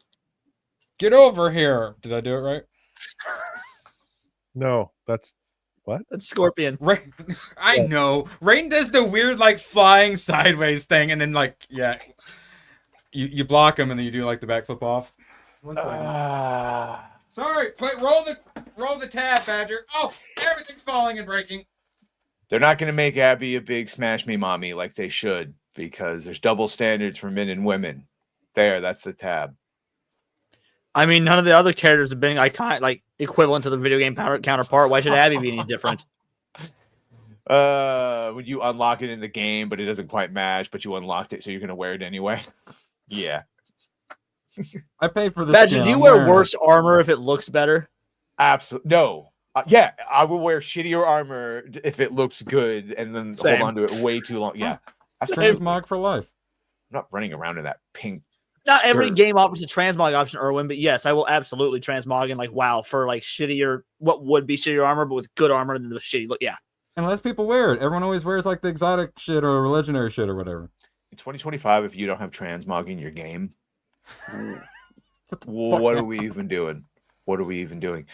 Get over here. Did I do it right? No, that's what? That's Scorpion. I know. Raiden does the weird flying sideways thing, and then you block him, and then you do the backflip off. 1 second. Sorry, roll the tab, Badger. Oh, everything's falling and breaking. They're not going to make Abby a big smash me mommy like they should, because there's double standards for men and women. That's the tab. I mean, none of the other characters have been iconic. Like equivalent to the video game counterpart. Why should Abby be any different? Would you unlock it in the game, but it doesn't quite match, but you unlocked it, so you're gonna wear it anyway? Yeah. I paid for this. Badger, do you wear worse armor if it looks better? Absolutely. No. Yeah, I will wear shittier armor if it looks good, and then hold on to it way too long. Yeah. Transmog for life. I'm not running around in that pink. Not every skirt. game offers a transmog option, Erwin, but yes, I will absolutely transmog in like WoW for like shittier, what would be shittier armor, but with good armor than the shitty look. Yeah. Unless people wear it. Everyone always wears like the exotic shit or legendary shit or whatever. In 2025, if you don't have transmog in your game, what are we even doing? What are we even doing?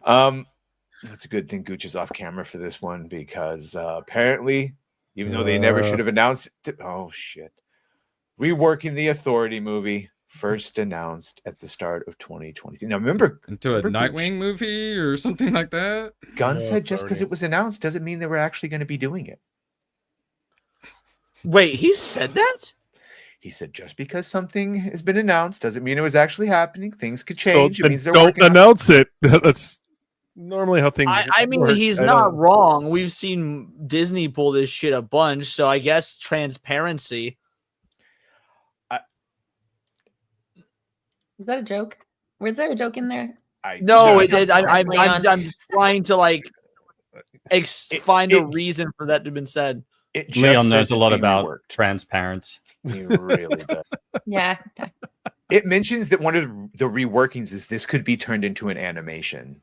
That's a good thing Gooch is off camera for this one because apparently, even though they never should have announced it, oh shit. Reworking the Authority movie first announced at the start of 2023. Now remember into a Nightwing movie or something like that? Gunn said just because it was announced doesn't mean they were actually going to be doing it. Wait, he said that? He said just because something has been announced doesn't mean it was actually happening. Things could change. So it means they're don't working announce it. That's normally how things I mean, work. he's I not don't- wrong. We've seen Disney pull this shit a bunch, so I guess transparency. Was that a joke? Was there a joke in there? No, I'm Leon. trying to like find a reason for that to have been said. It Leon knows a lot about transparency. He really does. Yeah. It mentions that one of the reworkings is this could be turned into an animation,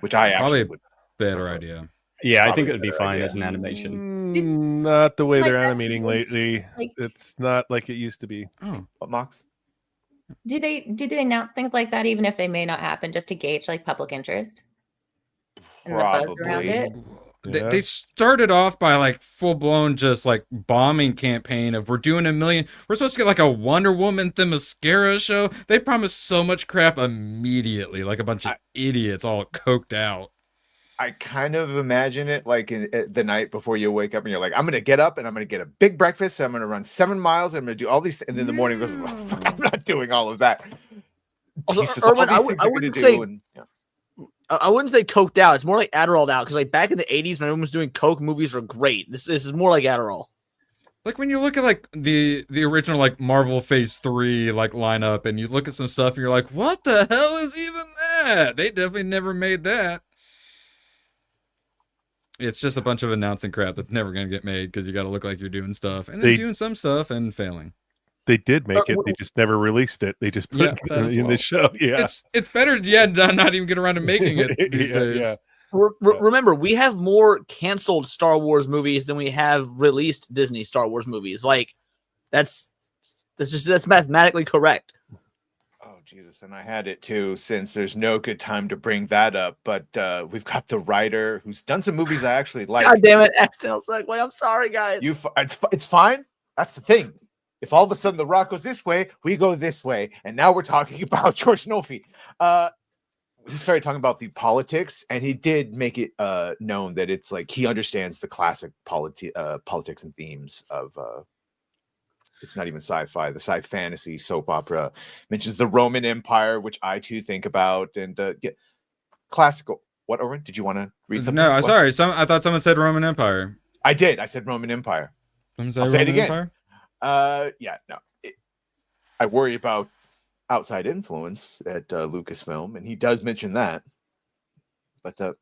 which I Probably actually a would. better idea. Yeah, I think it would be fine as an animation. Not the way Like, they're that's animating lately. like- It's not like it used to be. Oh, what Mox? Do they announce things like that even if they may not happen, just to gauge like public interest and the buzz around it? They started off by like full blown just like bombing campaign of we're supposed to get like a Wonder Woman Themyscira show. They promised so much crap immediately, like a bunch of idiots all coked out. I kind of imagine it like the night before you wake up and you're like, I'm going to get up and I'm going to get a big breakfast. And I'm going to run 7 miles. And I'm going to do all these. And then in the morning goes, I'm not doing all of that. Also, Jesus, all Erwin, these I things I'm gonna wouldn't do, say and, yeah. I wouldn't say coked out. It's more like Adderall out because like back in the 80s when everyone was doing coke, movies were great. This is more like Adderall. Like when you look at like the original like Marvel Phase 3 like lineup and you look at some stuff and you're like, what the hell is even that? They definitely never made that. It's just a bunch of announcing crap that's never going to get made because you got to look like you're doing stuff and then doing some stuff and failing. They did make it. They just never released it. They just put it in the show. Yeah, it's better. Yeah, not even get around to making it these days. Yeah. Remember, we have more canceled Star Wars movies than we have released Disney Star Wars movies. Like that's mathematically correct. Oh Jesus, and I had it too. Since there's no good time to bring that up, but we've got the writer who's done some movies I actually like. God damn it, XL segue. I'm sorry, guys. It's fine. That's the thing. If all of a sudden The Rock goes this way, we go this way, and now we're talking about George Nolfi. He started talking about the politics, and he did make it known that it's like he understands the classic politics and themes of. It's not even sci-fi, the sci-fantasy soap opera. Mentions the Roman Empire, which I too think about, and classical. What, Oren? Did you want to read something? No, sorry. I thought someone said Roman Empire. I did. I said Roman Empire. I'll say it again. Yeah, no. I worry about outside influence at Lucasfilm, and he does mention that. But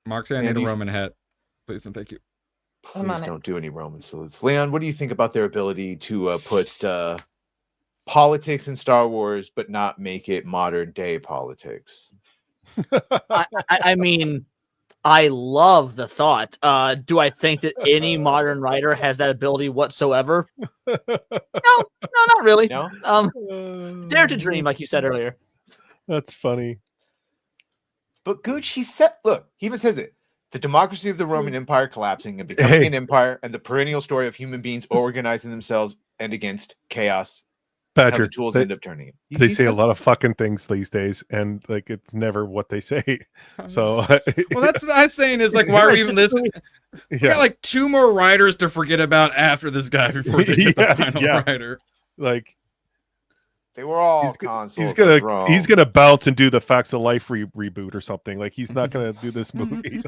Mark, I need a Roman hat, please and thank you. Please don't do any Roman salutes. Leon, what do you think about their ability to put politics in Star Wars, but not make it modern day politics? I mean, I love the thought. Do I think that any modern writer has that ability whatsoever? No, not really. No. Dare to dream, like you said earlier. That's funny. But Gooch, he said, look, he even says it. The democracy of the Roman Empire collapsing and becoming an empire, and the perennial story of human beings organizing themselves and against chaos. Badger, the tools end up turning. They say a lot of fucking things these days, and like it's never what they say. So, well, that's what I'm saying is like, why are we even listening? We got like 2 more writers to forget about after this guy before they get the final writer. Like, They were all consoles. He's gonna bounce and do the Facts of Life reboot or something. Like he's not gonna do this movie.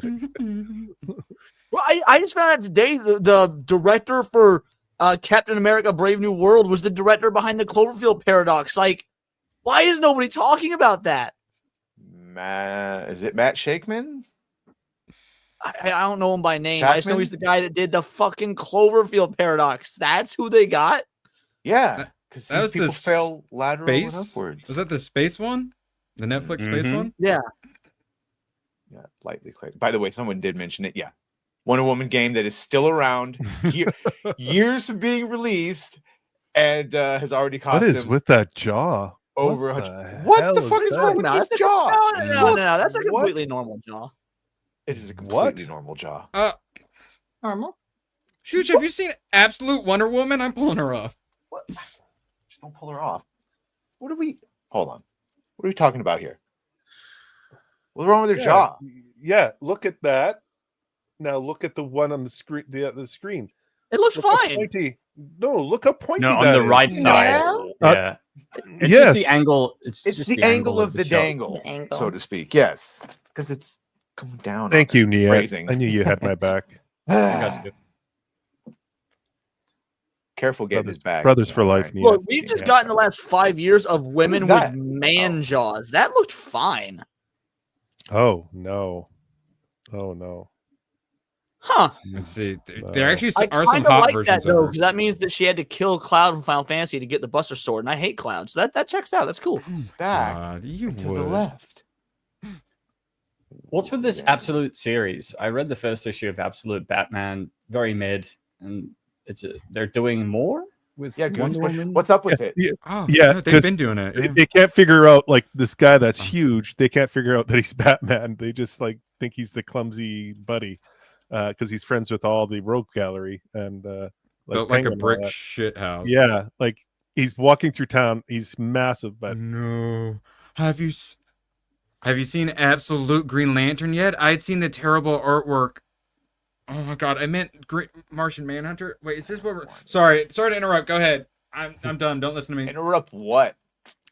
Well, I just found out today the director for Captain America: Brave New World was the director behind the Cloverfield Paradox. Like, why is nobody talking about that? Is it Matt Shakeman? I don't know him by name. I just know he's the guy that did the fucking Cloverfield Paradox. That's who they got. Yeah, because that was people the fell lateral and space. upwards. Was that the space one? The Netflix space one? Yeah. Yeah, lightly clicked. By the way, someone did mention it. Yeah. Wonder Woman game that is still around, years from being released, and has already cost What is them with that jaw? over 100. What the fuck is wrong with this jaw? No, that's a completely normal jaw. It is a completely normal jaw. Normal. Huge, have you seen Absolute Wonder Woman? I'm pulling her off. What? Just don't pull her off. What are we? Hold on. What are we talking about here? What's wrong with her jaw? Yeah, look at that. Now look at the one on the screen. The screen. It looks Look how fine. pointy. No, look how pointy. No, on that the is. right side. Yeah. It's yes. just the angle. It's It's just the angle of the shot. dangle, so to speak. Yes, because it's going down. Thank you, Nia. Phrasing. I knew you had my back. I got you. Careful getting his back. Brothers for life, Nia. Look, we've just gotten the last 5 years of women with that? man jaws. That looked fine. Oh no. Oh no. Huh. Let's see. There actually I are some kinda hot like versions that though, of her. because that means that she had to kill Cloud from Final Fantasy to get the Buster Sword, and I hate Cloud, so that checks out. That's cool. Back God, you to would. the left. What's with this Absolute series? I read the first issue of Absolute Batman, very mid, and they're doing more with Wonder Woman. What's up with it? Yeah, Oh, yeah, they've 'cause been doing it. They, Yeah. they can't figure out like this guy that's huge. They can't figure out that he's Batman. They just like think he's the clumsy buddy because he's friends with all the rogue gallery and Built like a Penguin and all brick that. shit house. Yeah, like he's walking through town. He's massive, but No. Have you seen Absolute Green Lantern yet? I'd seen the terrible artwork. Oh my god, I meant Martian Manhunter. Wait, is this what we're... Sorry to interrupt. Go ahead. I'm done. Don't listen to me. Interrupt what?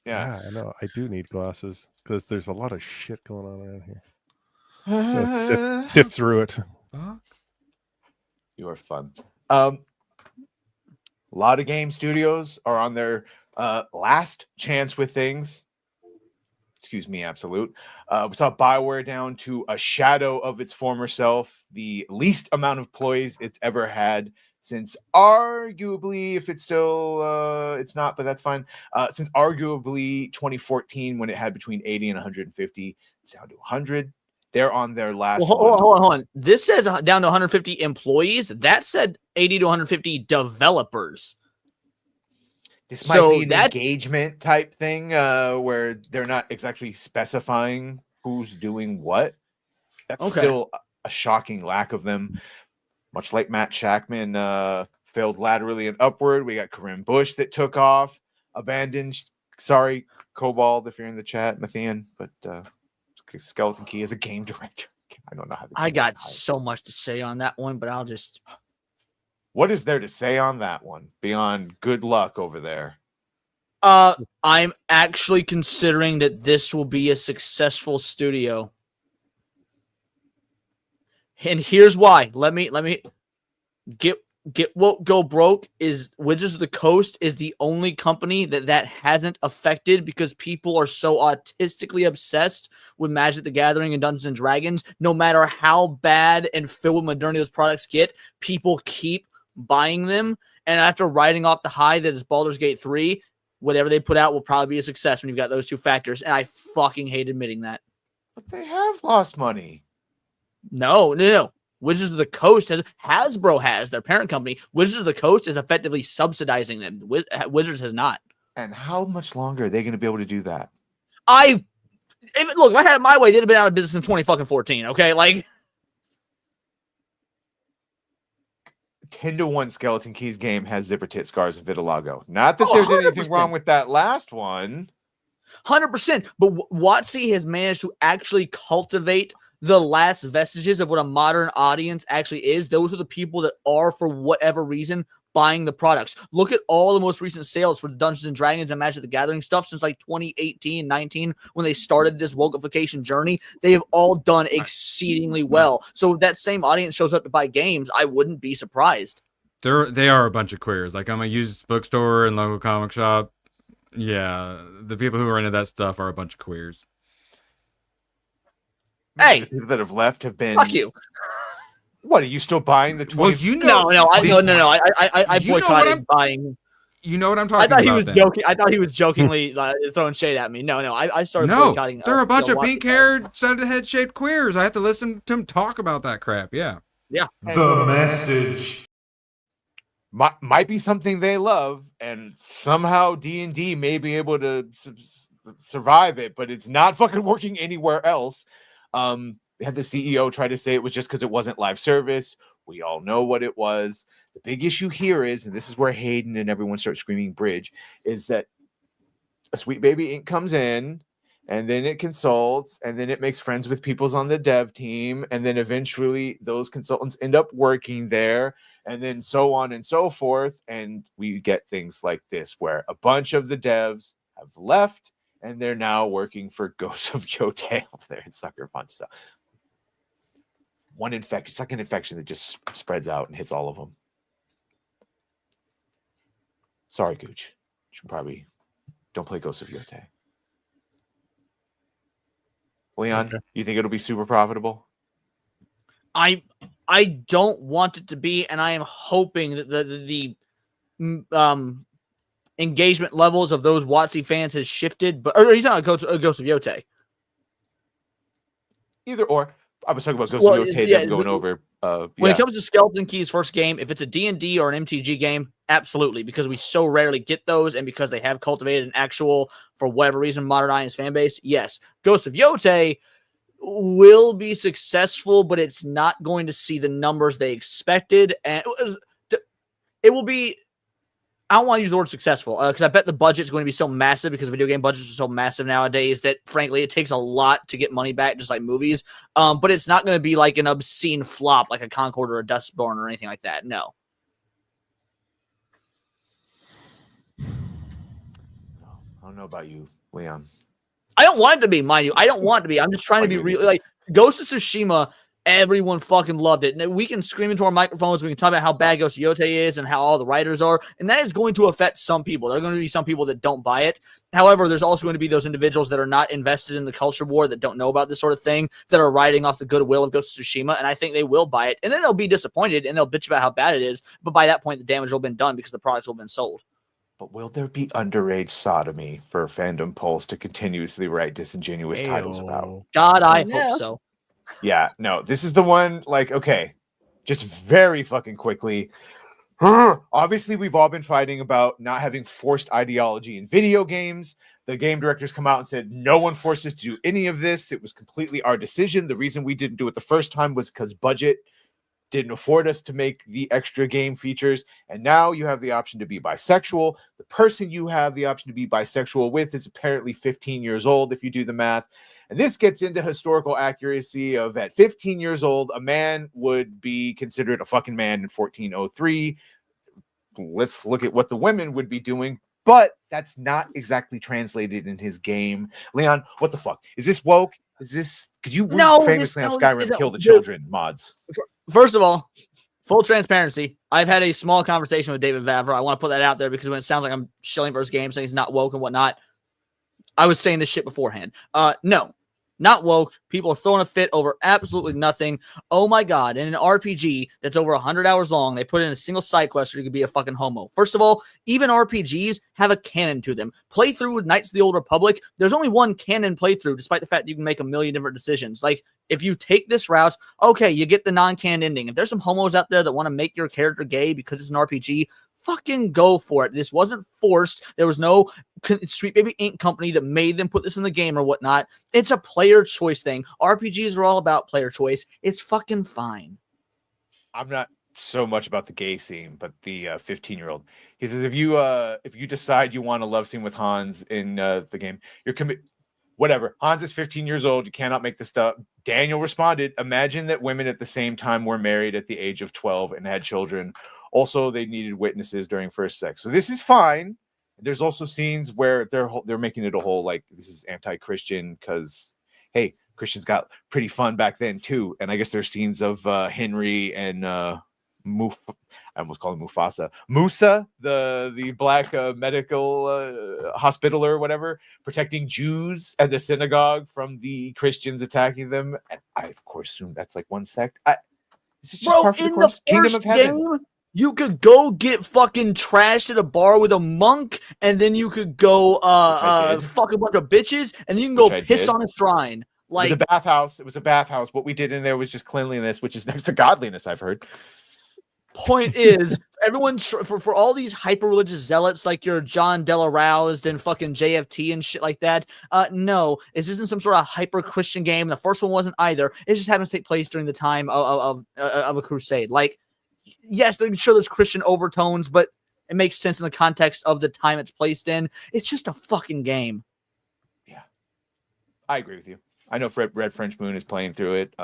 yeah, I know. I do need glasses because there's a lot of shit going on around here. Let's sift through it. You are fun. A lot of game studios are on their last chance with things. Excuse me, Absolute. We saw BioWare down to a shadow of its former self, the least amount of employees it's ever had since arguably, if it's still, it's not, but that's fine. Since arguably 2014, when it had between 80 and 150, it's down to 100. They're on their last. Well, hold on. This says down to 150 employees. That said 80 to 150 developers. This might be an engagement type thing where they're not exactly specifying who's doing what. That's still a shocking lack of them. Much like Matt Shackman failed laterally and upward. We got Karim Bush that took off, abandoned. Sorry, Cobalt, if you're in the chat, Mathian, but Skeleton Key is a game director. I don't know how. I got so much to say on that one, but I'll just. What is there to say on that one beyond good luck over there? I'm actually considering that this will be a successful studio. And here's why. Let me get what go broke is Wizards of the Coast is the only company that hasn't affected because people are so autistically obsessed with Magic the Gathering and Dungeons and Dragons. No matter how bad and filled with modernity those products get, people keep buying them. And after riding off the high that is Baldur's Gate 3, whatever they put out will probably be a success when you've got those two factors. And I fucking hate admitting that. But they have lost money. No. Wizards of the Coast Hasbro has their parent company. Wizards of the Coast is effectively subsidizing them. Wizards has not. And how much longer are they going to be able to do that? If I had it my way, they'd have been out of business in 2014. Okay, like 10-1 Skeleton Keys game has Zipper Tit Scars and Vitiligo. Not that there's anything wrong with that last one. 100%. But WotC has managed to actually cultivate the last vestiges of what a modern audience actually is. Those are the people that are, for whatever reason, buying the products. Look at all the most recent sales for the Dungeons and Dragons and Magic the Gathering stuff since like 2018, 19, when they started this wokeification journey. They have all done exceedingly well. So if that same audience shows up to buy games, I wouldn't be surprised. They are a bunch of queers. Like, I'm a used bookstore and local comic shop. Yeah, the people who are into that stuff are a bunch of queers. Hey, the people that have left have been. Fuck you. What, are you still buying the 20? Well, you know, no, I boycotted buying. You know what I'm talking about. I thought he was joking. I thought he was jokingly throwing shade at me. No, I started boycotting. They're a bunch of pink-haired, head-shaped queers. I have to listen to him talk about that crap. Yeah. The message might be something they love, and somehow D&D may be able to survive it, but it's not fucking working anywhere else. We had the CEO try to say it was just because it wasn't live service. We all know what it was. The big issue here is, and this is where Hayden and everyone starts screaming bridge, is that a Sweet Baby Inc. comes in, and then it consults, and then it makes friends with people's on the dev team, and then eventually those consultants end up working there, and then so on and so forth, and we get things like this, where a bunch of the devs have left, and they're now working for Ghosts of Yotei over there in Sucker Punch. So one infection, it's like an infection that just spreads out and hits all of them. Sorry, Gooch. You should probably don't play Ghosts of Yotei. Leon, you think it'll be super profitable? I don't want it to be, and I am hoping that the engagement levels of those WotC fans has shifted. But are you talking about Ghost of Yotei? Either or. I was talking about Ghost of Yotei them going over. When it comes to Skeleton Key's first game, if it's a D&D or an MTG game, absolutely, because we so rarely get those, and because they have cultivated an actual, for whatever reason, modern audience fan base, yes. Ghost of Yotei will be successful, but it's not going to see the numbers they expected, and it will be, I don't want to use the word successful, because I bet the budget's going to be so massive, because video game budgets are so massive nowadays that, frankly, it takes a lot to get money back, just like movies. But it's not going to be like an obscene flop, like a Concord or a Dustborn or anything like that. No. I don't know about you, Leon. I don't want it to be, mind you. I don't want it to be. I'm just trying to be real. Like, Ghost of Tsushima, everyone fucking loved it. And we can scream into our microphones. We can talk about how bad Ghost of Yotei is and how all the writers are. And that is going to affect some people. There are going to be some people that don't buy it. However, there's also going to be those individuals that are not invested in the culture war, that don't know about this sort of thing, that are riding off the goodwill of Ghost of Tsushima. And I think they will buy it. And then they'll be disappointed and they'll bitch about how bad it is. But by that point, the damage will have been done because the products will have been sold. But will there be underage sodomy for Fandom Pulse to continuously write disingenuous titles about? God, I hope so. Yeah, no, this is the one, like, okay, just very fucking quickly. Obviously, we've all been fighting about not having forced ideology in video games. The game directors come out and said, no one forced us to do any of this. It was completely our decision. The reason we didn't do it the first time was because budget didn't afford us to make the extra game features. And now you have the option to be bisexual. The person you have the option to be bisexual with is apparently 15 years old, if you do the math. And this gets into historical accuracy of at 15 years old, a man would be considered a fucking man in 1403. Let's look at what the women would be doing. But that's not exactly translated in his game. Leon, what the fuck? Is this woke? Is this... Could you famously on Skyrim kill the children mods? First of all, full transparency, I've had a small conversation with David Vavra. I want to put that out there because when it sounds like I'm shilling for his game, saying he's not woke and whatnot, I was saying this shit beforehand. No, not woke. People are throwing a fit over absolutely nothing. Oh my God. In an RPG that's over 100 hours long, they put in a single side quest where you could be a fucking homo. First of all, even RPGs have a canon to them. Playthrough with Knights of the Old Republic, there's only one canon playthrough, despite the fact that you can make a million different decisions. Like, if you take this route, okay, you get the non-canon ending. If there's some homos out there that want to make your character gay because it's an RPG, fucking go for it. This wasn't forced. There was no Sweet Baby Inc. company that made them put this in the game or whatnot. It's a player choice thing. RPGs are all about player choice. It's fucking fine. I'm not so much about the gay scene, but the 15-year-old. He says, if you decide you want a love scene with Hans in the game, you're whatever. Hans is 15 years old. You cannot make this stuff. Daniel responded, imagine that women at the same time were married at the age of 12 and had children. Also, they needed witnesses during first sex. So this is fine. There's also scenes where they're making it a whole like this is anti-Christian because hey, Christians got pretty fun back then too. And I guess there's scenes of Henry and I almost call him Mufasa. Musa, the black medical hospitaler or whatever, protecting Jews at the synagogue from the Christians attacking them. And I of course assume that's like one sect. Is it just Bro, par for in the course? Kingdom first of Heaven. game, you could go get fucking trashed at a bar with a monk, and then you could go fuck a bunch of bitches, and then you can go piss on a shrine. Like it was a bathhouse. It was a bathhouse. What we did in there was just cleanliness, which is next to godliness, I've heard. Point is, everyone for all these hyper religious zealots like your John Delaroused and fucking JFT and shit like that. No, this isn't some sort of hyper Christian game. The first one wasn't either. It just happens to take place during the time of a crusade. Like, yes, I'm sure there's Christian overtones, but it makes sense in the context of the time it's placed in. It's just a fucking game. Yeah, I agree with you. I know Red French Moon is playing through it.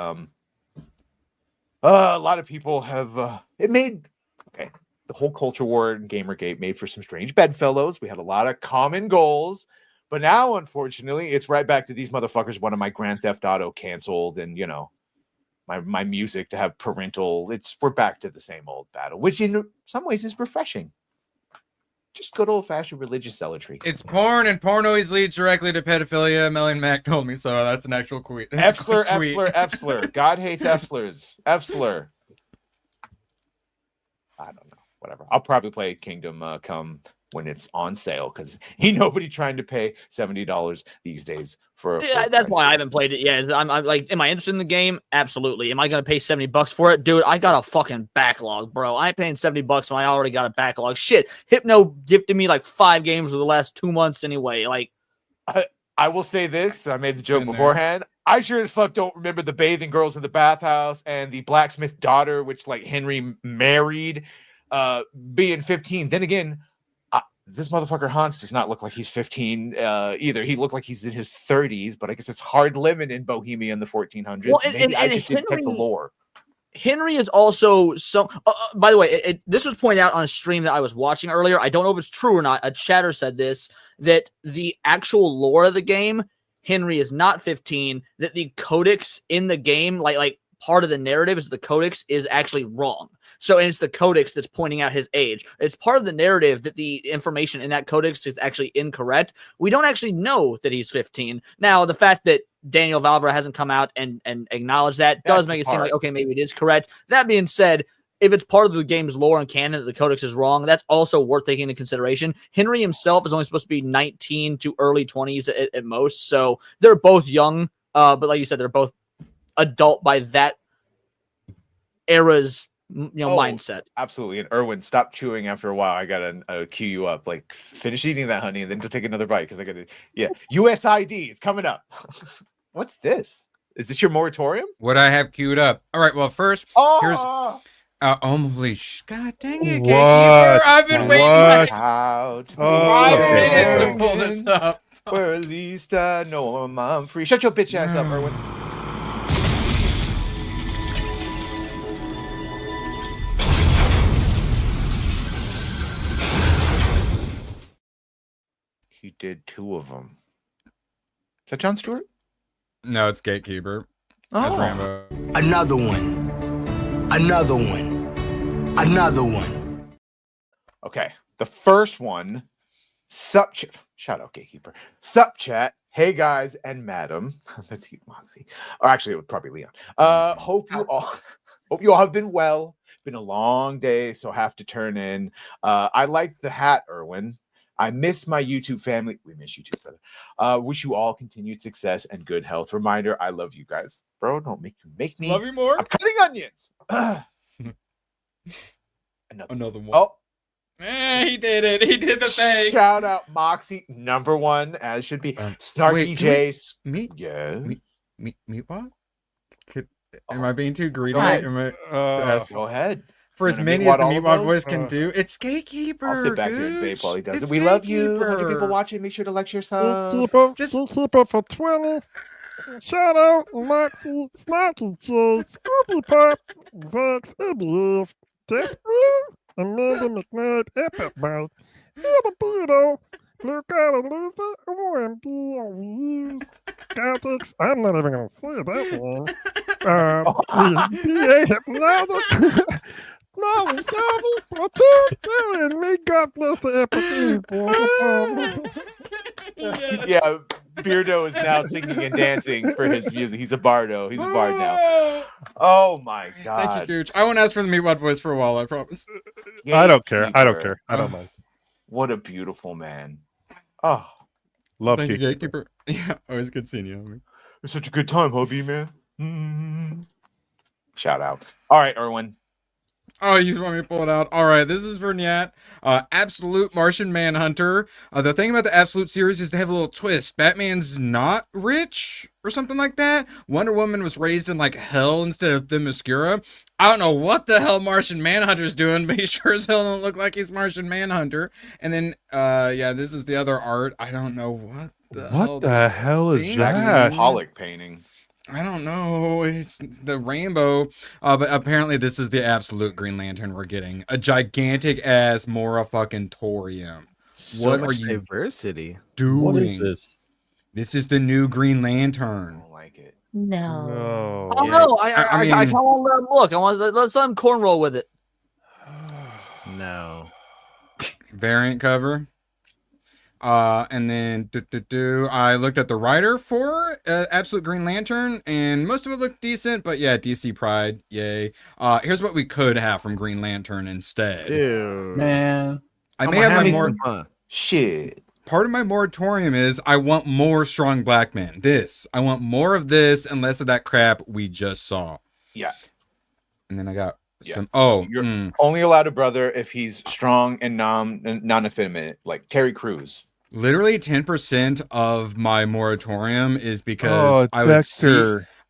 A lot of people have it made the whole culture war and Gamergate made for some strange bedfellows. We had a lot of common goals, but now unfortunately it's right back to these motherfuckers wanted my Grand Theft Auto canceled and you know my music to have parental. We're back to the same old battle, which in some ways is refreshing. Just good old-fashioned religious zealotry. It's porn, and porn always leads directly to pedophilia. Melon Mac told me so. That's an actual tweet. Efsler. God hates Efslers. Efsler. I don't know. Whatever. I'll probably play Kingdom come when it's on sale because ain't nobody trying to pay $70 these days for. That's why I haven't played it yet. I'm like, am I interested in the game? Absolutely. Am I gonna pay $70 for it, dude? I got a fucking backlog, bro. I ain't paying $70 when I already got a backlog. Shit, Hypno gifted me like 5 games for the last 2 months anyway. Like, I will say this. I made the joke beforehand. I sure as fuck don't remember the bathing girls in the bathhouse and the blacksmith daughter, which like Henry married, being 15. Then again. This motherfucker Hans does not look like he's 15 either. He looked like he's in his 30s, but I guess it's hard living in Bohemia in the 1400s. Well, Maybe I just didn't take the lore. Henry is also so. By the way, this was pointed out on a stream that I was watching earlier. I don't know if it's true or not. A chatter said this, that the actual lore of the game, Henry is not 15, that the codex in the game, like part of the narrative is the codex is actually wrong. So, and it's the codex that's pointing out his age. It's part of the narrative that the information in that codex is actually incorrect. We don't actually know that he's 15. Now, the fact that Daniel Valvera hasn't come out and acknowledged that does make it seem like, okay, maybe it is correct. That being said, if it's part of the game's lore and canon that the codex is wrong, that's also worth taking into consideration. Henry himself is only supposed to be 19 to early 20s at most. So they're both young, but like you said, they're both adult by that era's mindset. Absolutely. And Erwin, stop chewing after a while. I gotta cue you up. Like, finish eating that, honey, and then go take another bite because I gotta. Yeah, USID is coming up. What's this? Is this your moratorium? What I have queued up. All right. Well, first, here's. Holy God dang it, Gatekeeper! I've been waiting like 5 minutes to pull this up. Or at least I know I'm free. Shut your bitch ass up, Erwin. He did 2 of them. Is that Jon Stewart? No, it's Gatekeeper. That's Rambo. Another one. Another one. Another one. Okay. The first one, shout out Gatekeeper. Sup chat. Hey guys and madam. That's you, Moxie. Or actually it would probably Leon. Hope you all have been well. Been a long day, so have to turn in. I like the hat, Erwin. I miss my YouTube family. We miss you too, brother. Wish you all continued success and good health. Reminder, I love you guys. Bro, don't make me. Love you more. I'm cutting onions. Another one. Oh. He did it. He did the thing. Shout out Moxie, #1, as should be. Snarky J. Me? Yeah. Me what? Am I being too greedy? Go ahead. For as many as the Meatwad voice can do, it's Gatekeeper. I'll sit back here and vape while he does it. We love you. 100 people watching. Make sure to like, share, sub. Gatekeeper for 20. Shout out Moxie, Snarky J, Scooby Pop, Vex, ABF, Desperate, Amanda McKnight, Epic Bite. You're the pedo. Blue collar loser. OMG, use. Gothics. I'm not even going to say that one. BA Hypnotic. Molly Savvy. Platoon. And may God bless the Ep.60. Yeah, Beardo is now singing and dancing for his music. He's a bardo. He's a bard now. Oh my god! Thank you, Gooch. I won't ask for the Meatwad voice for a while. I promise. I don't care. I don't care. I don't mind. What a beautiful man. Oh, love Thank you, Gatekeeper. Gatekeeper. Yeah, always good seeing you, homie. It's such a good time, hubby, man. Shout out. All right, Erwin. Oh, you want me to pull it out? All right, this is for Nyat. Absolute Martian Manhunter. The thing about the Absolute series is they have a little twist. Batman's not rich or something like that. Wonder Woman was raised in like hell instead of Themyscira. I don't know what the hell Martian Manhunter's doing, but he sure as hell don't look like he's Martian Manhunter. And then, yeah, this is the other art. I don't know what the hell is that? Pollock painting. I don't know. It's the rainbow. But apparently this is the absolute Green Lantern we're getting. A gigantic ass Mora fucking Torium. So What much are you diversity. doing? What is this? This is the new Green Lantern. I don't like it. No. Oh Yeah. no! I mean- I kind of want to let him look. I want to let some cornroll with it. No. Variant cover. And then I looked at the writer for Absolute Green Lantern, and most of it looked decent, but yeah, DC Pride, yay. Here's what we could have from Green Lantern instead. Dude. Man. I may have my more shit. Part of my moratorium is I want more strong black men. I want more of this and less of that crap we just saw. Yeah. And then I got some. You're only allowed a brother if he's strong and non-effeminate, like Terry Crews. Literally 10% of my moratorium is because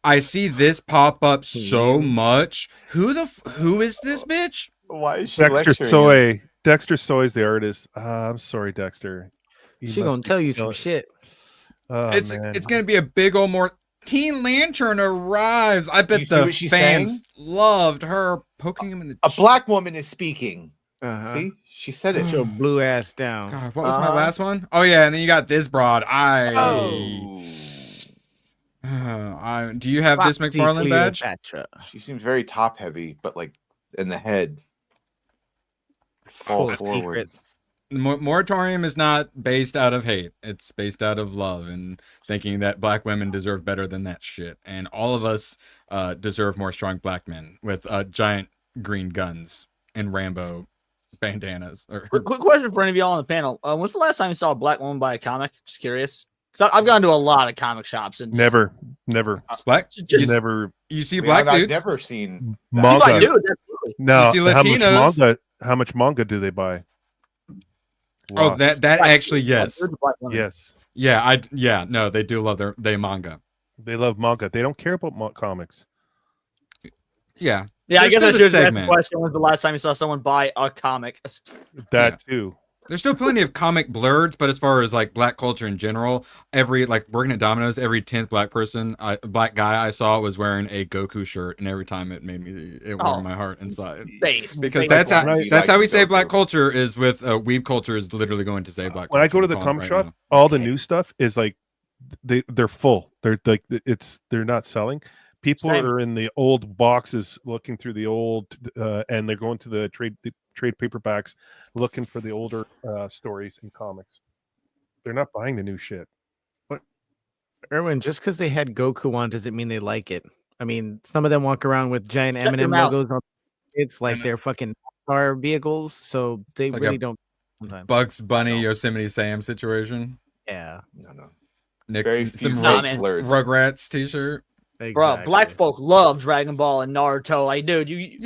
I see this pop up so much. Who is this bitch? Why is she Dexter lecturing Soy. him? Dexter Soy's the artist. I'm sorry, Dexter. She gonna tell you some shit. It's gonna be a big old more. Teen Lantern arrives. I bet the she's fans saying? loved her poking him in the. A black woman is speaking. Uh-huh. See, she said it. Put your blue ass down. God, what was my last one? Oh yeah, and then you got this broad. Do you have this McFarlane badge? She seems very top heavy, but like in the head. Fall forward. Moratorium is not based out of hate. It's based out of love and thinking that black women deserve better than that shit. And all of us deserve more strong black men with giant green guns and Rambo bandanas. Quick question for any of y'all on the panel. When's the last time you saw a black woman buy a comic? Just curious. Because I've gone to a lot of comic shops and Never. Black? Just never. You see black dudes? I've never seen manga. Black dudes, absolutely. No, You see Latinos? how much manga do they buy? Oh, that actually, yes. Yes. Yeah, no, they do love their manga. They love manga. They don't care about comics. Yeah. Yeah, I There's guess I still a should ask the segment. question. When's the last time you saw someone buy a comic? That too. There's still plenty of comic blurs, but as far as like black culture in general, working at Domino's, every 10th black guy I saw was wearing a Goku shirt, and every time it warmed my heart inside. Because that's how we save black culture is with weeb culture is literally going to save black culture. When I go to the comic shop, all the new stuff is like they're full. They're like they're not selling. People are in the old boxes looking through the old, and they're going to the trade paperbacks looking for the older stories and comics. They're not buying the new shit. What, Erwin? Just because they had Goku on doesn't mean they like it. I mean, some of them walk around with giant Shut your M&M mouth. logos on. It's like they're fucking car vehicles, so they like really a don't. Sometimes. Bugs Bunny, Yosemite Sam situation. Yeah. No. Nick, Very some few Rugrats t-shirt. Exactly. Bro, black folk love Dragon Ball and Naruto. Like, dude, I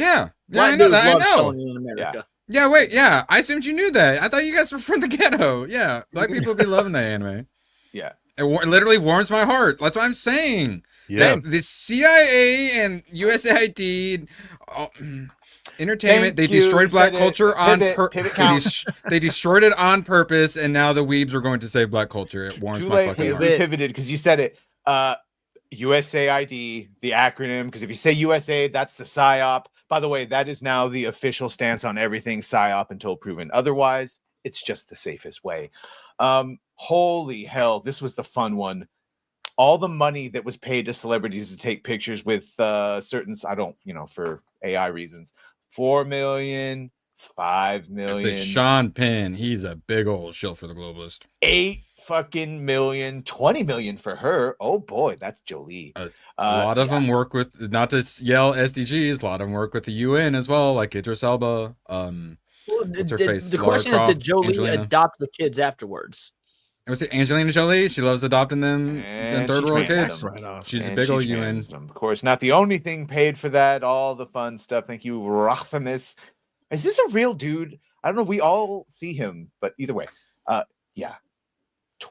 black know dudes that. I love know. Sony in America. Yeah, wait, yeah. I assumed you knew that. I thought you guys were from the ghetto. Yeah, black people be loving that anime. Yeah. It literally warms my heart. That's what I'm saying. Yeah. The CIA and USAID, entertainment, they destroyed black culture on purpose. They destroyed it on purpose, and now the weebs are going to save black culture. It warms my fucking heart. We pivoted because you said it. USAID, the acronym, because if you say USA, that's the PSYOP. By the way, that is now the official stance on everything PSYOP until proven otherwise. It's just the safest way. Holy hell, this was the fun one. All the money that was paid to celebrities to take pictures with certain, I don't, for AI reasons, 4 million, 5 million. Sean Penn, he's a big old shill for the globalist. 8 fucking million, 20 million for her. Oh boy, that's Jolie. A lot of them work with, not to yell SDGs, a lot of them work with the UN as well, like Idris Elba. What's her face? The Lara question Croft, is, did Jolie Angelina. adopt the kids afterwards? Was it Angelina Jolie? She loves adopting them and third world kids. She's a big old UN. Of course, not the only thing paid for that. All the fun stuff. Thank you, Rothamus. Is this a real dude? I don't know. We all see him, but either way, yeah.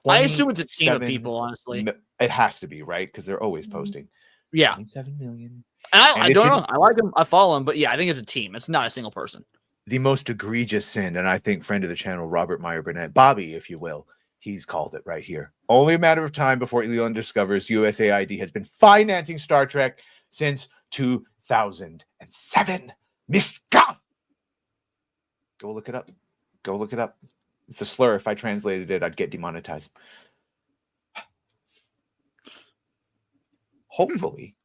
I assume it's a team of people. Honestly, it has to be, right? Because they're always posting. Yeah, 27 million. And I don't know. I like him. I follow him, but yeah, I think it's a team. It's not a single person. The most egregious sin, and I think friend of the channel, Robert Meyer Burnett, Bobby, if you will. He's called it right here. Only a matter of time before Elon discovers USAID has been financing Star Trek since 2007. Miska! Go look it up. Go look it up. It's a slur. If I translated it, I'd get demonetized. Hopefully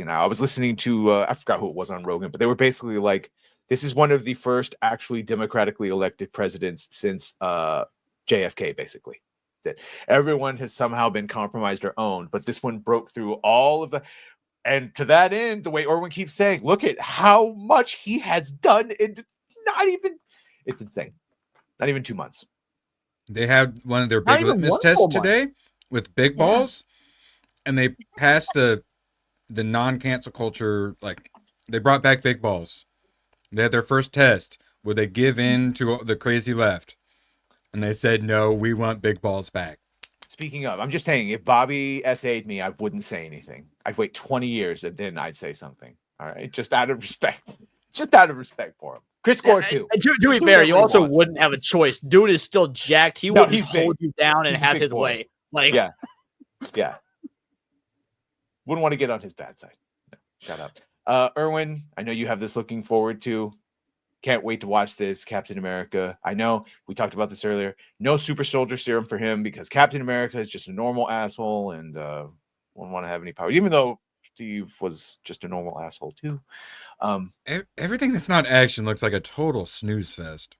now. I was listening to, I forgot who it was on Rogan, but they were basically like, this is one of the first actually democratically elected presidents since JFK, basically, that everyone has somehow been compromised or owned, but this one broke through all of the, and to that end, the way Orwin keeps saying, look at how much he has done in it's insane. Not even 2 months. They had one of their big litmus tests today with big balls, and they passed the non-cancel culture, like they brought back big balls. They had their first test where they give in to the crazy left. And they said, no, we want big balls back. Speaking of, I'm just saying, if Bobby SA'd me, I wouldn't say anything. I'd wait 20 years and then I'd say something. All right. Just out of respect. Just out of respect for him. Chris Gore, too. To be fair, you also wouldn't have a choice. Dude is still jacked. He would hold you down and have his way. Like, yeah. Wouldn't want to get on his bad side. No, shut up. Erwin, I know you have this looking forward to. Can't wait to watch this. Captain America. I know we talked about this earlier. No super soldier serum for him because Captain America is just a normal asshole and won't want to have any power. Even though Steve was just a normal asshole too. Everything that's not action looks like a total snooze fest.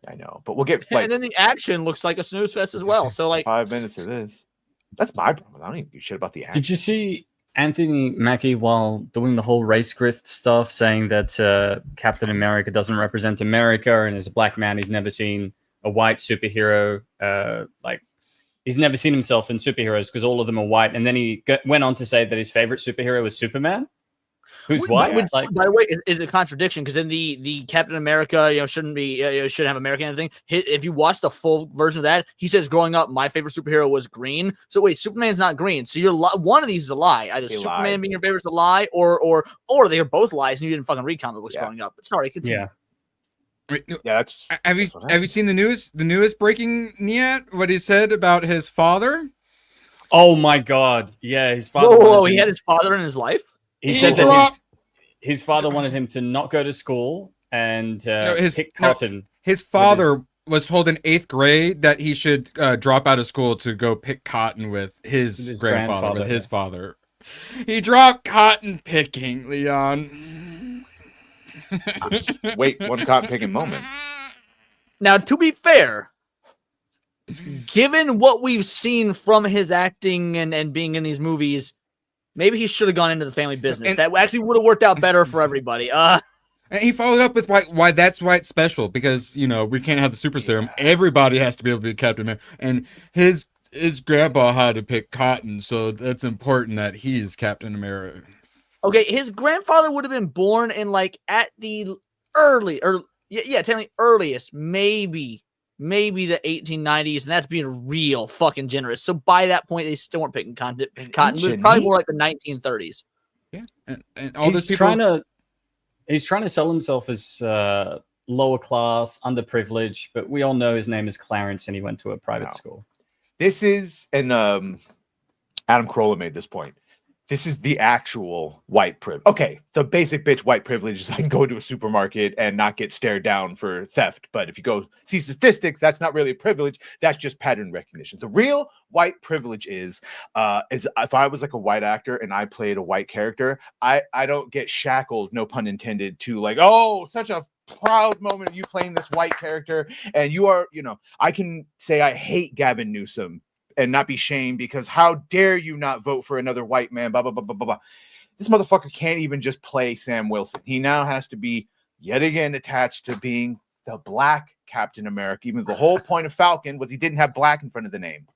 I know, but we'll get. And then the action looks like a snooze fest as well. So like 5 minutes of this. That's my problem. I don't even give a shit about the action. Did you see Anthony Mackie, while doing the whole race grift stuff, saying that Captain America doesn't represent America, and as a black man, he's never seen a white superhero. Like, he's never seen himself in superheroes because all of them are white. And then he went on to say that his favorite superhero was Superman, who's white. Which, by the way, is a contradiction because in the Captain America, shouldn't have American anything. If you watch the full version of that, he says growing up, my favorite superhero was green. So wait, Superman's not green. So you're one of these is a lie. Either Superman being your favorite is a lie, or they are both lies, and you didn't fucking read comic books growing up. But sorry, continue. That's. Have you seen the news? The newest breaking yet? What he said about his father? Oh my god! Yeah, his father. Whoa, he had his father in his life. He said that his father wanted him to not go to school and pick cotton. His father was told in 8th grade that he should drop out of school to go pick cotton with his grandfather, with his father. He dropped cotton picking, Leon. Wait, one cotton picking moment. Now, to be fair, given what we've seen from his acting and being in these movies, maybe he should have gone into the family business. That actually would have worked out better for everybody. And he followed up with why that's why it's special, because we can't have the super serum. Everybody has to be able to be Captain America, and his grandpa had to pick cotton, so that's important that he's Captain America. Okay, his grandfather would have been born in at the technically earliest, maybe the 1890s, and that's being real fucking generous. So by that point, they still weren't picking cotton. It was probably more like the 1930s. Yeah, and all he's trying to sell himself as lower class, underprivileged, but we all know his name is Clarence, and he went to a private school. This is, and Adam Carolla made this point. This is the actual white privilege. Okay, the basic bitch white privilege is I can go into a supermarket and not get stared down for theft. But if you go see statistics, that's not really a privilege. That's just pattern recognition. The real white privilege is if I was like a white actor and I played a white character, I don't get shackled, no pun intended, to like, oh, such a proud moment of you playing this white character. And you are, I can say I hate Gavin Newsom and not be shamed because how dare you not vote for another white man, blah, blah, blah, blah, blah, blah. This motherfucker can't even just play Sam Wilson. He now has to be yet again attached to being the black Captain America. Even the whole point of Falcon was he didn't have black in front of the name.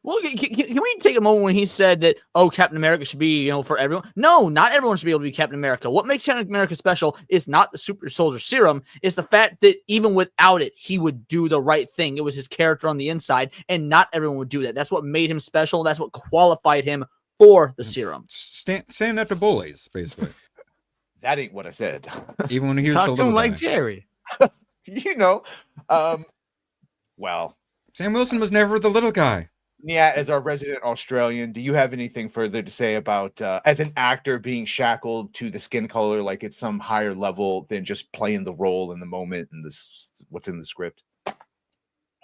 Well, can we take a moment when he said that, oh, Captain America should be, for everyone? No, not everyone should be able to be Captain America. What makes Captain America special is not the super soldier serum. It's the fact that even without it, he would do the right thing. It was his character on the inside, and not everyone would do that. That's what made him special. That's what qualified him for the serum. Stand up to bullies, basically. That ain't what I said. Even when he was Talk the to him little like guy. Jerry. Well, Sam Wilson was never the little guy. Yeah, as our resident Australian, do you have anything further to say about as an actor being shackled to the skin color like it's some higher level than just playing the role in the moment and this what's in the script?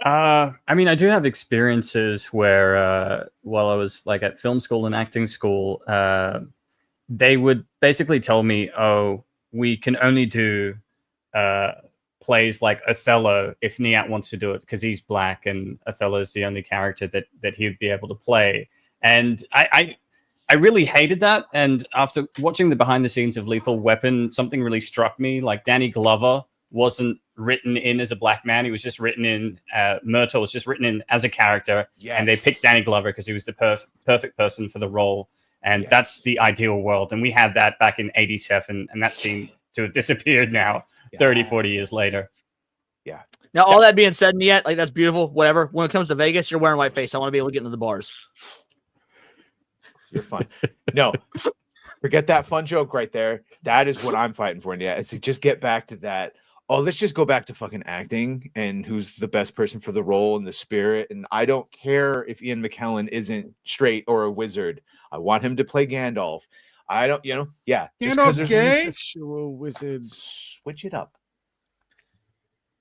I mean, I do have experiences where while I was like at film school and acting school, they would basically tell me, oh, we can only do plays like Othello if Niat wants to do it because he's black and Othello is the only character that he would be able to play. And I really hated that. And after watching the behind the scenes of Lethal Weapon, something really struck me. Like Danny Glover wasn't written in as a black man. He was just written in, Myrtle was just written in as a character. Yes. And they picked Danny Glover because he was the perfect person for the role. And that's the ideal world. And we had that back in 87 and that seemed to have disappeared now. 30, 40 years later. Yeah. Now, all that being said, Niet, like that's beautiful, whatever. When it comes to Vegas, you're wearing white face. I want to be able to get into the bars. You're fun. No, forget that fun joke right there. That is what I'm fighting for, Niet. Is to just get back to that. Oh, let's just go back to fucking acting and who's the best person for the role and the spirit. And I don't care if Ian McKellen isn't straight or a wizard. I want him to play Gandalf. I don't, yeah. Gandalf's gay? Sexual wizard. Switch it up.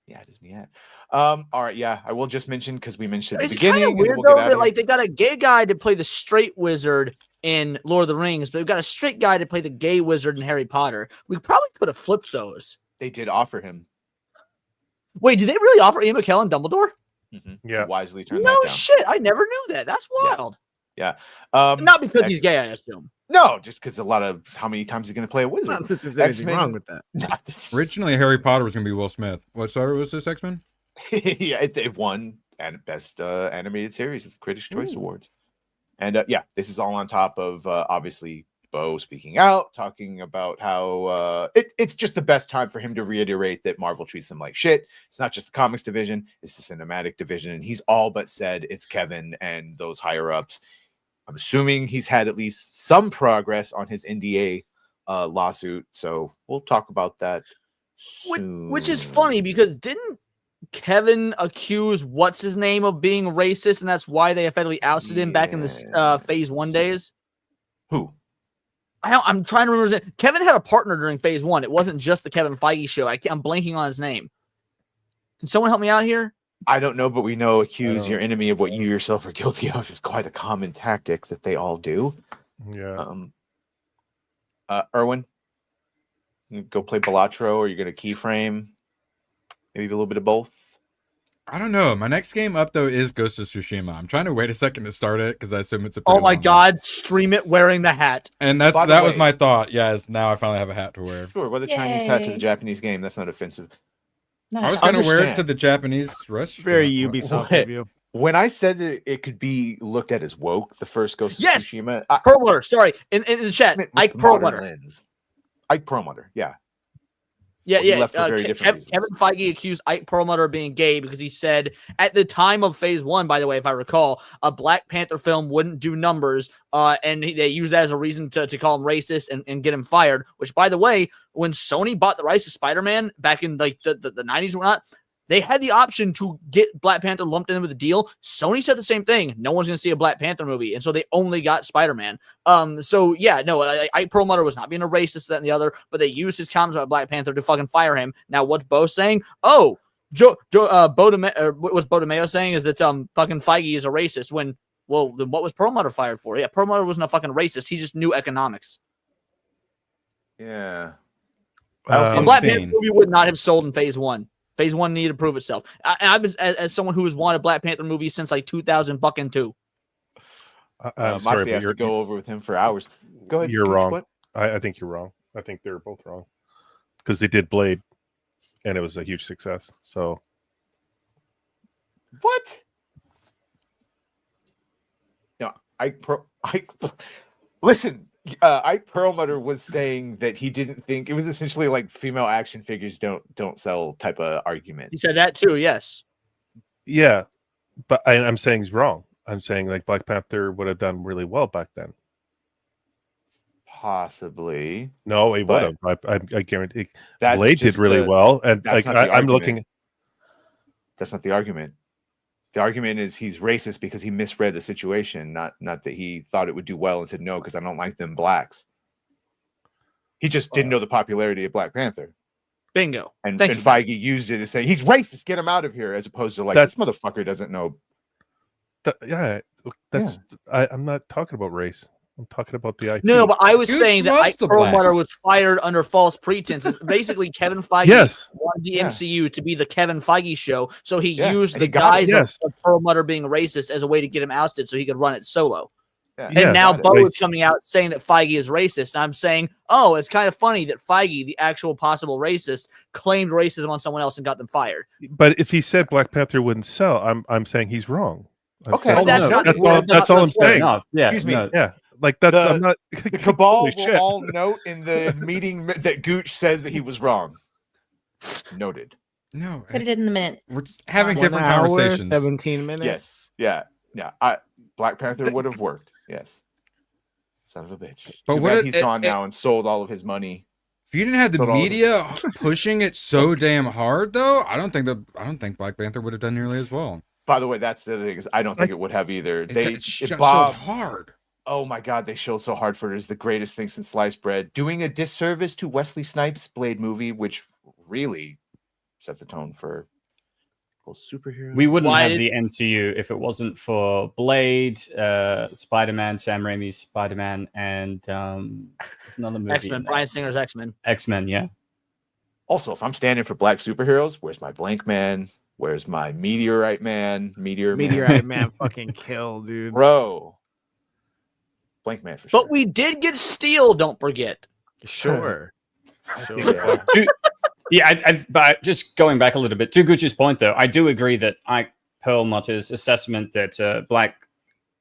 Yeah, it is Niet. All right, yeah, I will just mention because we mentioned at the It's kind beginning. of weird and we'll though get out that of like they got a gay guy to play the straight wizard in Lord of the Rings, but they've got a straight guy to play the gay wizard in Harry Potter. We probably could have flipped those. They did offer him. Wait, did they really offer Ian McKellen Dumbledore? Yeah, he wisely turned No that down. shit, I never knew that. That's wild. Yeah, Not because he's gay, I assume. No, just because a lot of how many times he's going to play a wizard. Not that there's anything wrong with that. Originally, Harry Potter was going to be Will Smith. What sorry was this, X-Men? Yeah, it won and best animated series at the Critics' Choice Awards. And yeah, this is all on top of obviously Beau speaking out, talking about how it's just the best time for him to reiterate that Marvel treats them like shit. It's not just the comics division, it's the cinematic division. And he's all but said it's Kevin and those higher ups. I'm assuming he's had at least some progress on his NDA lawsuit. So we'll talk about that soon. Which is funny because didn't Kevin accuse what's his name of being racist, and that's why they effectively ousted him back in the Phase 1 days? Who? I'm trying to remember his name. Kevin had a partner during Phase 1. It wasn't just the Kevin Feige show. I'm blanking on his name. Can someone help me out here? I don't know, but we know accuse your enemy of what you yourself are guilty of is quite a common tactic that they all do. Yeah. Erwin, you go play Balatro, or you're going to keyframe? Maybe a little bit of both. I don't know. My next game up though is Ghost of Tsushima. I'm trying to wait a second to start it because I assume it's a. Oh my god! Stream it wearing the hat. And that was my thought. Yes, now I finally have a hat to wear. Sure, wear the Chinese hat to the Japanese game. That's not offensive. I was going to wear it to the Japanese restaurant. Very Ubisoft of you. When I said that it could be looked at as woke, the first Ghost of Tsushima. Perlmutter, sorry, in the chat, Ike Perlmutter. Ike Perlmutter, yeah. Yeah. Kevin Feige accused Ike Perlmutter of being gay because he said at the time of Phase 1, by the way, if I recall, a Black Panther film wouldn't do numbers, and they used that as a reason to call him racist and get him fired. Which, by the way, when Sony bought the rights to Spider-Man back in like the 90s or not, They had the option to get Black Panther lumped in with the deal. Sony said the same thing. No one's going to see a Black Panther movie. And so they only got Spider-Man. So yeah, no, Perlmutter was not being a racist, that and the other, but they used his comments about Black Panther to fucking fire him. Now what's Beau saying? Oh, Beau what was Beau DeMayo saying is that fucking Feige is a racist when, well, then what was Perlmutter fired for? Yeah, Perlmutter wasn't a fucking racist. He just knew economics. Yeah. A Black Panther movie would not have sold in phase 1. Phase 1 needed to prove itself. I've been, as someone who has wanted Black Panther movies since like 2002. Moxie has to go over with him for hours. Go ahead. You're wrong. I think you're wrong. I think they're both wrong because they did Blade, and it was a huge success. So what? No, listen. Ike Perlmutter was saying that he didn't think it was essentially like female action figures don't sell type of argument. He said that too. Yes. Yeah, but I'm saying he's wrong. I'm saying like Black Panther would have done really well back then. Possibly. No, he would have. I guarantee. Blade did really well, and like I'm looking. That's not the argument. The argument is he's racist because he misread the situation, not that he thought it would do well and said no because I don't like them blacks. He just didn't know the popularity of Black Panther. Bingo. And Feige used it to say he's racist, get him out of here, as opposed to like this motherfucker doesn't know. I'm not talking about race. I'm talking about the IP. No, but I was saying that Ike Perlmutter was fired under false pretenses. Basically, Kevin Feige wanted the MCU to be the Kevin Feige show, so he used the guise of Perlmutter being racist as a way to get him ousted so he could run it solo. Yeah. And now Beau is coming out saying that Feige is racist. I'm saying, oh, it's kind of funny that Feige, the actual possible racist, claimed racism on someone else and got them fired. But if he said Black Panther wouldn't sell, I'm saying he's wrong. Okay, that's all I'm saying. Yeah, excuse me. Yeah. Like that's I'm not the cabal will all note in the meeting that Gooch says that he was wrong. Noted. No, put it in the minutes. We're just having different conversations. 17 minutes. Yes. Yeah. Black Panther would have worked. Yes. Son of a bitch. But what he's gone now and sold all of his money. If you didn't have the media pushing it so damn hard, though, I don't think Black Panther would have done nearly as well. By the way, that's the thing is I don't think it would have either. They showed hard. Oh my God, they showed so hard for it is the greatest thing since sliced bread. Doing a disservice to Wesley Snipes' Blade movie, which really set the tone for superheroes. We wouldn't have the MCU if it wasn't for Blade, Spider-Man, Sam Raimi's Spider-Man, and there's another movie. X-Men, Bryan Singer's X-Men. X-Men, yeah. Also, if I'm standing for black superheroes, where's my Blank Man? Where's my Meteorite Man? Meteorite Man fucking kill, dude. Bro. Blank Man for sure. But we did get Steel, don't forget. Sure. But just going back a little bit, to Gucci's point, though, I do agree that Ike Perlmutter's assessment that Black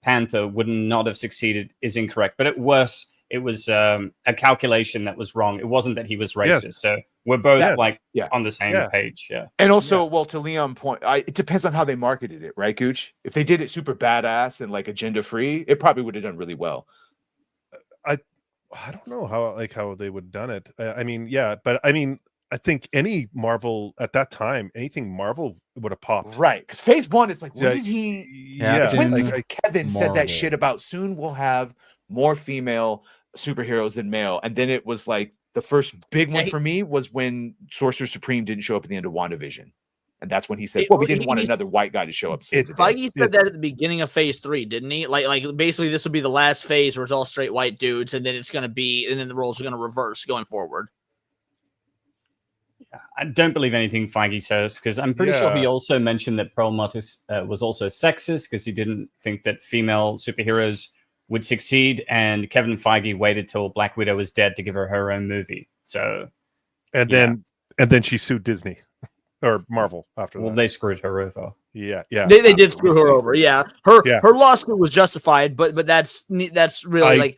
Panther would not have succeeded is incorrect. But it was a calculation that was wrong. It wasn't that he was racist. Yes. So we're both on the same page. Yeah. And also, well, to Leon's point, it depends on how they marketed it, right, Gooch? If they did it super badass and like agenda free, it probably would have done really well. I don't know how they would have done it. I think any Marvel at that time, anything Marvel would have popped. Right. Because phase 1 is like, when did he? Kevin said that shit about soon we'll have more female superheroes than male. And then it was like the first big one for me was when Sorcerer Supreme didn't show up at the end of WandaVision. And that's when he said, we didn't want another white guy to show up. Feige said that at the beginning of phase 3, didn't he? Like basically this will be the last phase where it's all straight white dudes, and then the roles are going to reverse going forward. I don't believe anything Feige says, because I'm pretty sure he also mentioned that Perlmutter was also sexist because he didn't think that female superheroes would succeed, and Kevin Feige waited till Black Widow was dead to give her own movie. So, and then she sued Disney or Marvel after that. Well, they screwed her over. Yeah. They did screw her over. Yeah, her lawsuit was justified, but that's really like.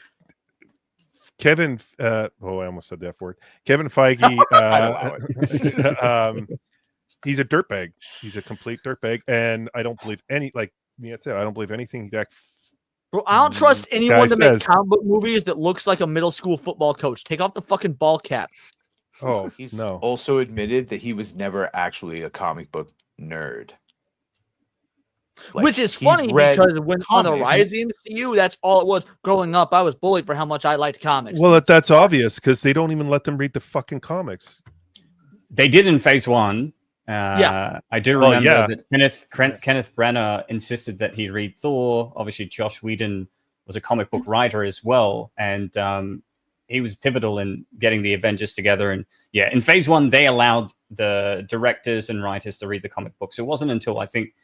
Kevin, I almost said the F word. Kevin Feige, he's a dirtbag. He's a complete dirtbag, and I don't believe I don't believe anything that. Bro, I don't trust anyone to make comic book movies that looks like a middle school football coach. Take off the fucking ball cap. Oh, he's no. also admitted that he was never actually a comic book nerd. Like, Which is he's funny read because when on the comics. rise of the MCU, that's all it was. Growing up, I was bullied for how much I liked comics. Well, that's obvious because they don't even let them read the fucking comics. They did in phase 1. Yeah. I do Well, remember yeah. that Kenneth Branagh insisted that he read Thor. Obviously, Josh Whedon was a comic book writer as well, and he was pivotal in getting the Avengers together. And yeah, in phase 1, they allowed the directors and writers to read the comic books. It wasn't until I think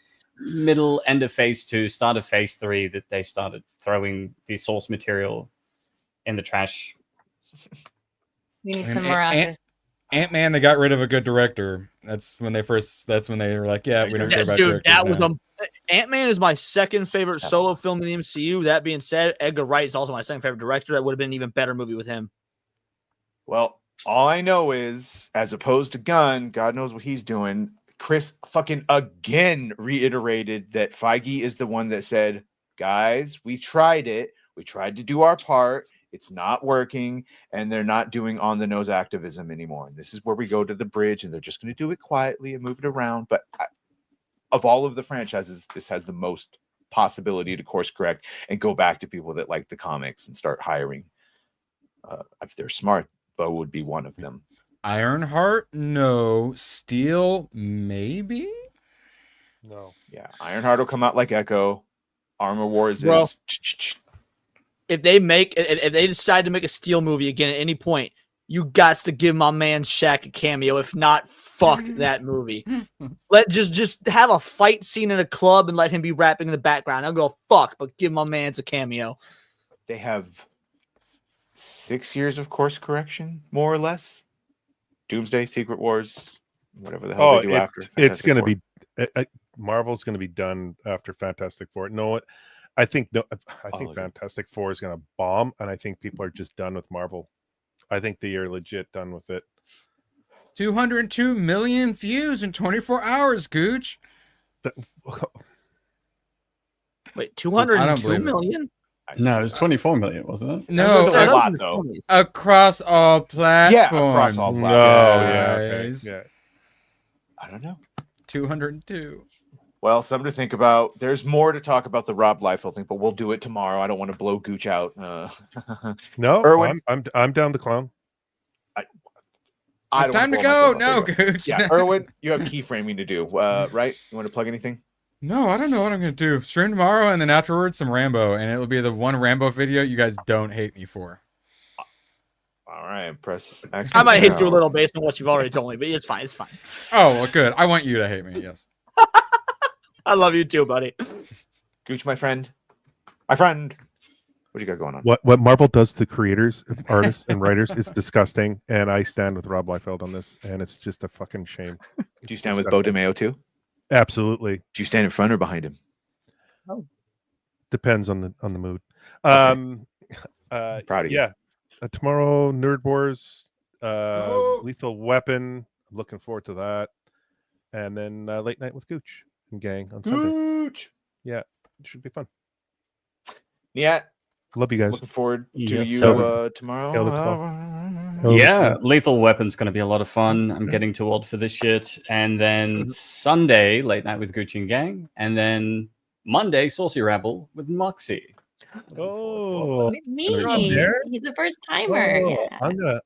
end of phase 2, start of phase 3 that they started throwing the source material in the trash. We need some more of this. Ant-Man, they got rid of a good director. That's when they were like, yeah, we don't care about dude, directors that was now. Ant-Man is my second favorite solo film in the MCU. That being said, Edgar Wright is also my second favorite director. That would have been an even better movie with him. Well, all I know is, as opposed to Gunn, God knows what he's doing. Chris fucking again reiterated that Feige is the one that said, guys, we tried it. We tried to do our part. It's not working, and they're not doing on-the-nose activism anymore. And this is where we go to the bridge, and they're just going to do it quietly and move it around. But of all of the franchises, this has the most possibility to course correct and go back to people that like the comics and start hiring. If they're smart, Beau would be one of them. Ironheart, no. Steel, maybe? No. Yeah, Ironheart will come out like Echo. Armor Wars Bro. is... If they decide to make a Steel movie again at any point, you got to give my man Shaq a cameo. If not, fuck that movie. Let just have a fight scene in a club and let him be rapping in the background. I'll go fuck, but give my man's a cameo. They have 6 years of course correction, more or less. Doomsday, Secret Wars, whatever the hell they do after. It's going to be Marvel's going to be done after Fantastic Four. No, I think Fantastic Four is going to bomb, and I think people are just done with Marvel. I think they are legit done with it. 202 million views in 24 hours, Gooch. Wait, 202 million? No, it was 24 million, wasn't it? No, a lot though. Across all platforms. Yeah, across all platforms. Oh, yeah, okay. Yeah. I don't know. 202. Well, something to think about. There's more to talk about the Rob Liefeld thing, but we'll do it tomorrow. I don't want to blow Gooch out. No, Erwin, I'm down to clown. It's time to go. No, Gooch. Yeah, Erwin, you have keyframing to do, right? You want to plug anything? No, I don't know what I'm going to do. Stream tomorrow, and then afterwards some Rambo, and it'll be the one Rambo video you guys don't hate me for. All right, press X. I might hate you a little based on what you've already told me, but it's fine. It's fine. Oh, well, good. I want you to hate me, yes. I love you too, buddy. Gooch, my friend. My friend. What you got going on? What Marvel does to creators, artists, and writers is disgusting, and I stand with Rob Liefeld on this, and it's just a fucking shame. Do you stand with Beau DeMayo too? Absolutely. Do you stand in front or behind him? Oh, depends on the mood. Okay. Proud of you. Yeah. Tomorrow, Nerd Wars, Lethal Weapon. I'm looking forward to that, and then Late Night with Gooch and Gang on Sunday. Gooch. Yeah, it should be fun. Yeah. Love you guys. Looking forward to Yes, you sir. tomorrow. Yeah, Lethal Weapon's going to be a lot of fun. I'm getting too old for this shit. And then Sunday, Late Night with Gucci and Gang. And then Monday, Saucy Rabble with Moxie. Oh, With me. He's a first timer. Oh, Yeah. I'm gonna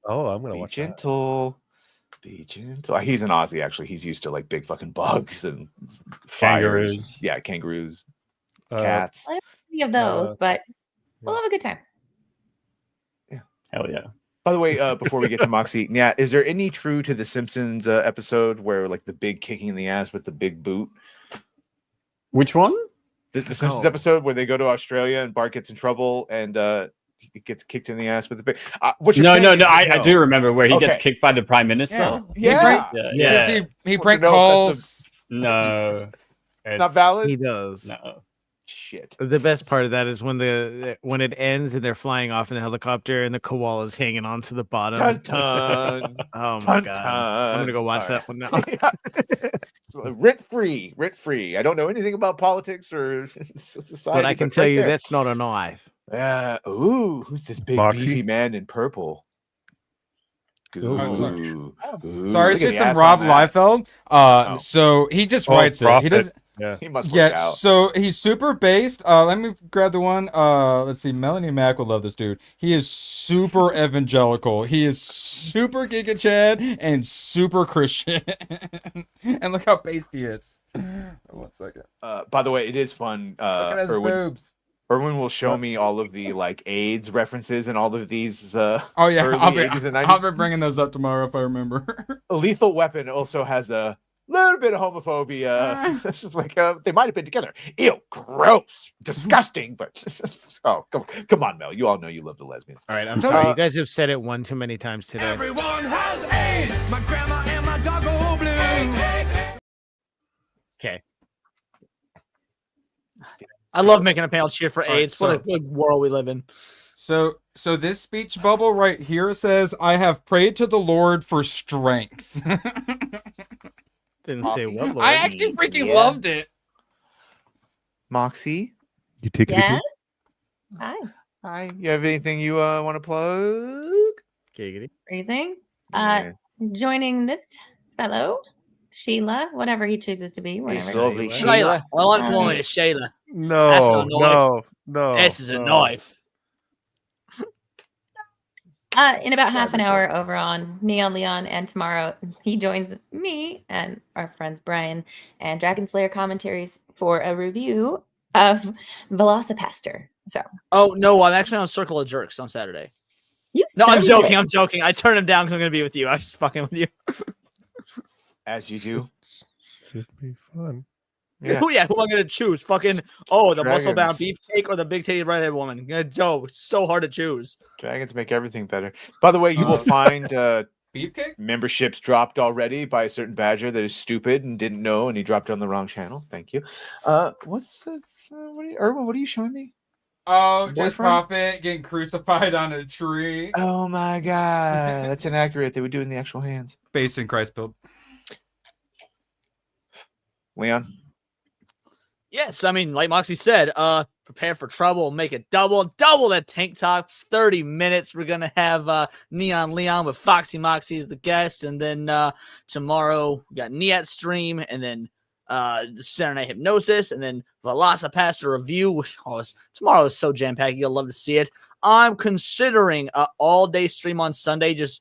Be watch gentle. Be gentle. He's an Aussie, actually. He's used to like big fucking bugs and fires. Kangaroos. Yeah, kangaroos, cats. I don't have any of those, but we'll have a good time. Hell yeah. By the way, before we get to Moxie, yeah, is there any true to the Simpsons episode where like the big kicking in the ass with the big boot? Which one? The Simpsons episode where they go to Australia and Bart gets in trouble and he gets kicked in the ass with the big. No. I do remember where he gets kicked by the Prime Minister. Yeah. He prank calls. No, not valid. He does. No. Shit. The best part of that is when it ends and they're flying off in the helicopter and the koala's hanging onto the bottom. Dun, dun. Oh my Dun, god! dun. I'm gonna go watch that one now. Rent free. I don't know anything about politics or society, But I can tell you that's not a knife. Ooh, who's this big Moxie? beefy man in purple? Sorry, it's just some Rob Liefeld. So he just writes it. He doesn't. Yeah, he must work out. So he's super based. Let me grab the one. Let's see. Melanie Mack will love this dude. He is super evangelical. He is super Giga Chad and super Christian. And look how based he is. 1 second. By the way, it is fun. Look at his boobs. Erwin will show me all of the like AIDS references and all of these. Oh yeah, early I'll be 80s and 90s. I'll be bringing those up tomorrow if I remember. Lethal Weapon also has a little bit of homophobia. It's just like they might have been together. Ew, gross, disgusting. But oh, come on, Mel. You all know you love the lesbians. All right, I'm sorry. You guys have said it one too many times today. Everyone has AIDS. My grandma and my dog go blue. Okay. I love making a panel cheer for All right, AIDS. What a world we live in. So this speech bubble right here says, "I have prayed to the Lord for strength." Didn't say what. Lord. I actually freaking loved it. Moxie, you take it. Yes. Hi. You have anything you want to plug? Giggity. Anything? Yeah. Joining this fellow, Sheila, whatever he chooses to be, whatever. Lovely Shayla. Well, I'm calling it Shayla. No, That's not a knife. no. This is a knife. In about half an hour over on Neon Leon, and tomorrow he joins me and our friends Brian and Dragon Slayer commentaries for a review of Velocipaster. So. Oh no, I'm actually on Circle of Jerks on Saturday. No, I'm joking. I'm joking. I turned him down because I'm going to be with you. I'm just fucking with you. As you do. Should be fun. Yeah. Who am I going to choose? Fucking the muscle bound Dragons. beefcake or the big titted redhead woman? Joe, it's so hard to choose. Dragons make everything better. By the way, you will find Beefcake memberships dropped already by a certain badger that is stupid and didn't know, and he dropped it on the wrong channel. Thank you. What's this? Erwin, what are you showing me? Oh, just Boyfriend? Prophet getting crucified on a tree. Oh my god, that's inaccurate. They would do it in the actual hands. Based in Christ build. Leon. Yes, I mean, like Moxie said, prepare for trouble, make it double the tank tops, 30 minutes. We're gonna have Neon Leon with Foxy Moxie as the guest, and then tomorrow we got Niet stream, and then Saturday Night Hypnosis, and then Velocipaster review. Tomorrow is so jam-packed, you'll love to see it. I'm considering an all-day stream on Sunday, just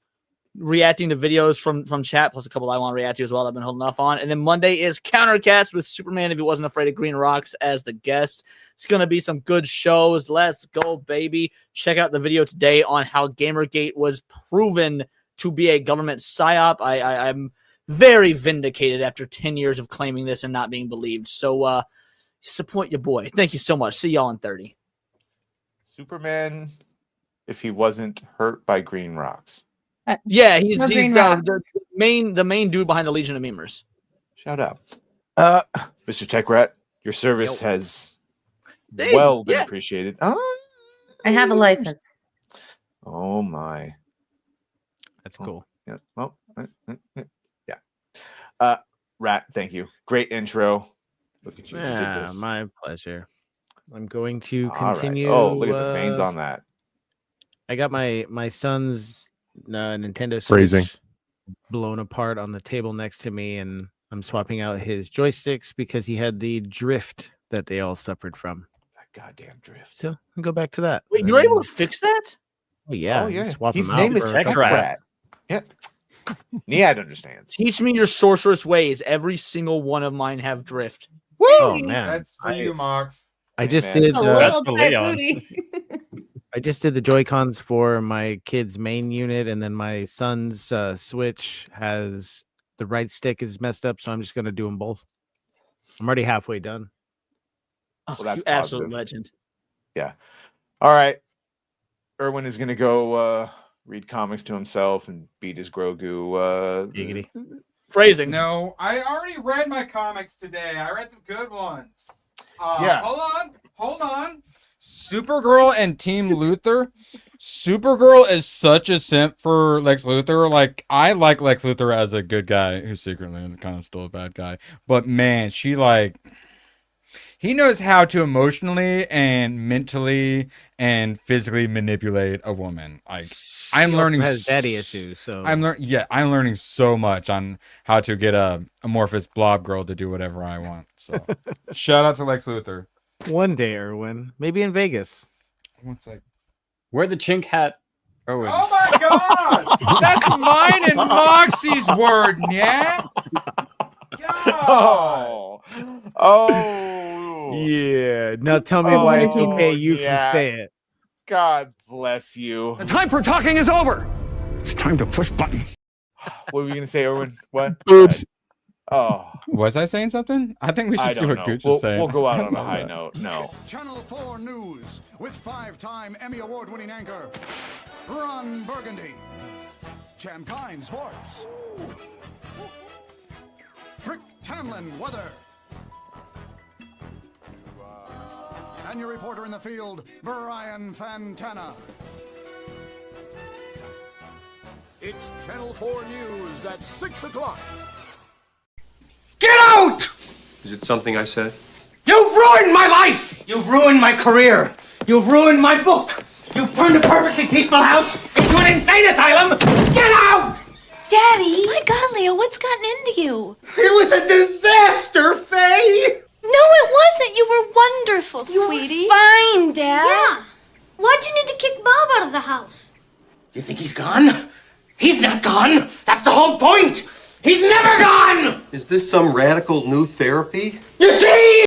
reacting to videos from chat, plus a couple I want to react to as well. I've been holding off on. And then Monday is Countercast with Superman if he wasn't afraid of green rocks as the guest. It's going to be some good shows. Let's go, baby. Check out the video today on how Gamergate was proven to be a government psyop. I'm very vindicated after 10 years of claiming this and not being believed. So support your boy. Thank you so much. See y'all in 30. Superman if he wasn't hurt by green rocks. Yeah, he's the main dude behind the Legion of Memers. Shout out. Mr. Techrat, your service has been appreciated. I have a license. Oh my. That's cool. Yeah. Well, yeah. Rat, thank you. Great intro. Look at you. You did this. My pleasure. I'm going to All right. continue. Oh, look at the veins on that. I got my son's Nintendo Phrasing. Switch blown apart on the table next to me, and I'm swapping out his joysticks because he had the drift that they all suffered from. That goddamn drift. So I'll go back to that. Wait, you're able to fix that? Oh yeah. Oh, yeah. Swap His them out name is for a couple- Techrat. Yeah. Niad understands. Teach me your sorceress ways. Every single one of mine have drift. Woo! Oh man. That's for you, Mox. I just man. did A little tight booty. I just did the Joy-Cons for my kid's main unit, and then my son's Switch has the right stick is messed up, so I'm just gonna do them both. I'm already halfway done. Well, that's You absolute positive. legend. Yeah. All right. Erwin is going to go read comics to himself and beat his Grogu. Giggity. Phrasing. No, I already read my comics today. I read some good ones. Yeah. Hold on. Supergirl and Team Luthor. Supergirl is such a simp for Lex Luthor. Like, I like Lex Luthor as a good guy who's secretly kind of still a bad guy. But man, he knows how to emotionally and mentally and physically manipulate a woman. Like, I'm learning has daddy issues, so I'm learning so much on how to get a amorphous blob girl to do whatever I want. So shout out to Lex Luthor. One day, Erwin, maybe in Vegas. One sec. Wear the chink hat, Erwin. Oh my god! That's mine and Moxie's word, yeah. Oh. Yeah. Now tell me why it's okay. You can say it. God bless you. The time for talking is over. It's time to push buttons. What were you gonna say, Erwin? What? Boobs. Oh. Was I saying something? I think we I should see don't what know. Gooch is saying. We'll go out on a high note. No. Channel 4 News with 5-time Emmy Award-winning anchor Ron Burgundy. Chamkine Sports. Rick Tamlin Weather. And your reporter in the field, Brian Fantana. It's Channel 4 News at 6 o'clock. Get out! Is it something I said? You've ruined my life! You've ruined my career! You've ruined my book! You've turned a perfectly peaceful house into an insane asylum! Get out! Daddy! My God, Leo, what's gotten into you? It was a disaster, Faye! No, it wasn't. You were wonderful, sweetie. You were fine, Dad. Yeah. Why'd you need to kick Bob out of the house? You think he's gone? He's not gone! That's the whole point! He's never gone! Is this some radical new therapy? You see?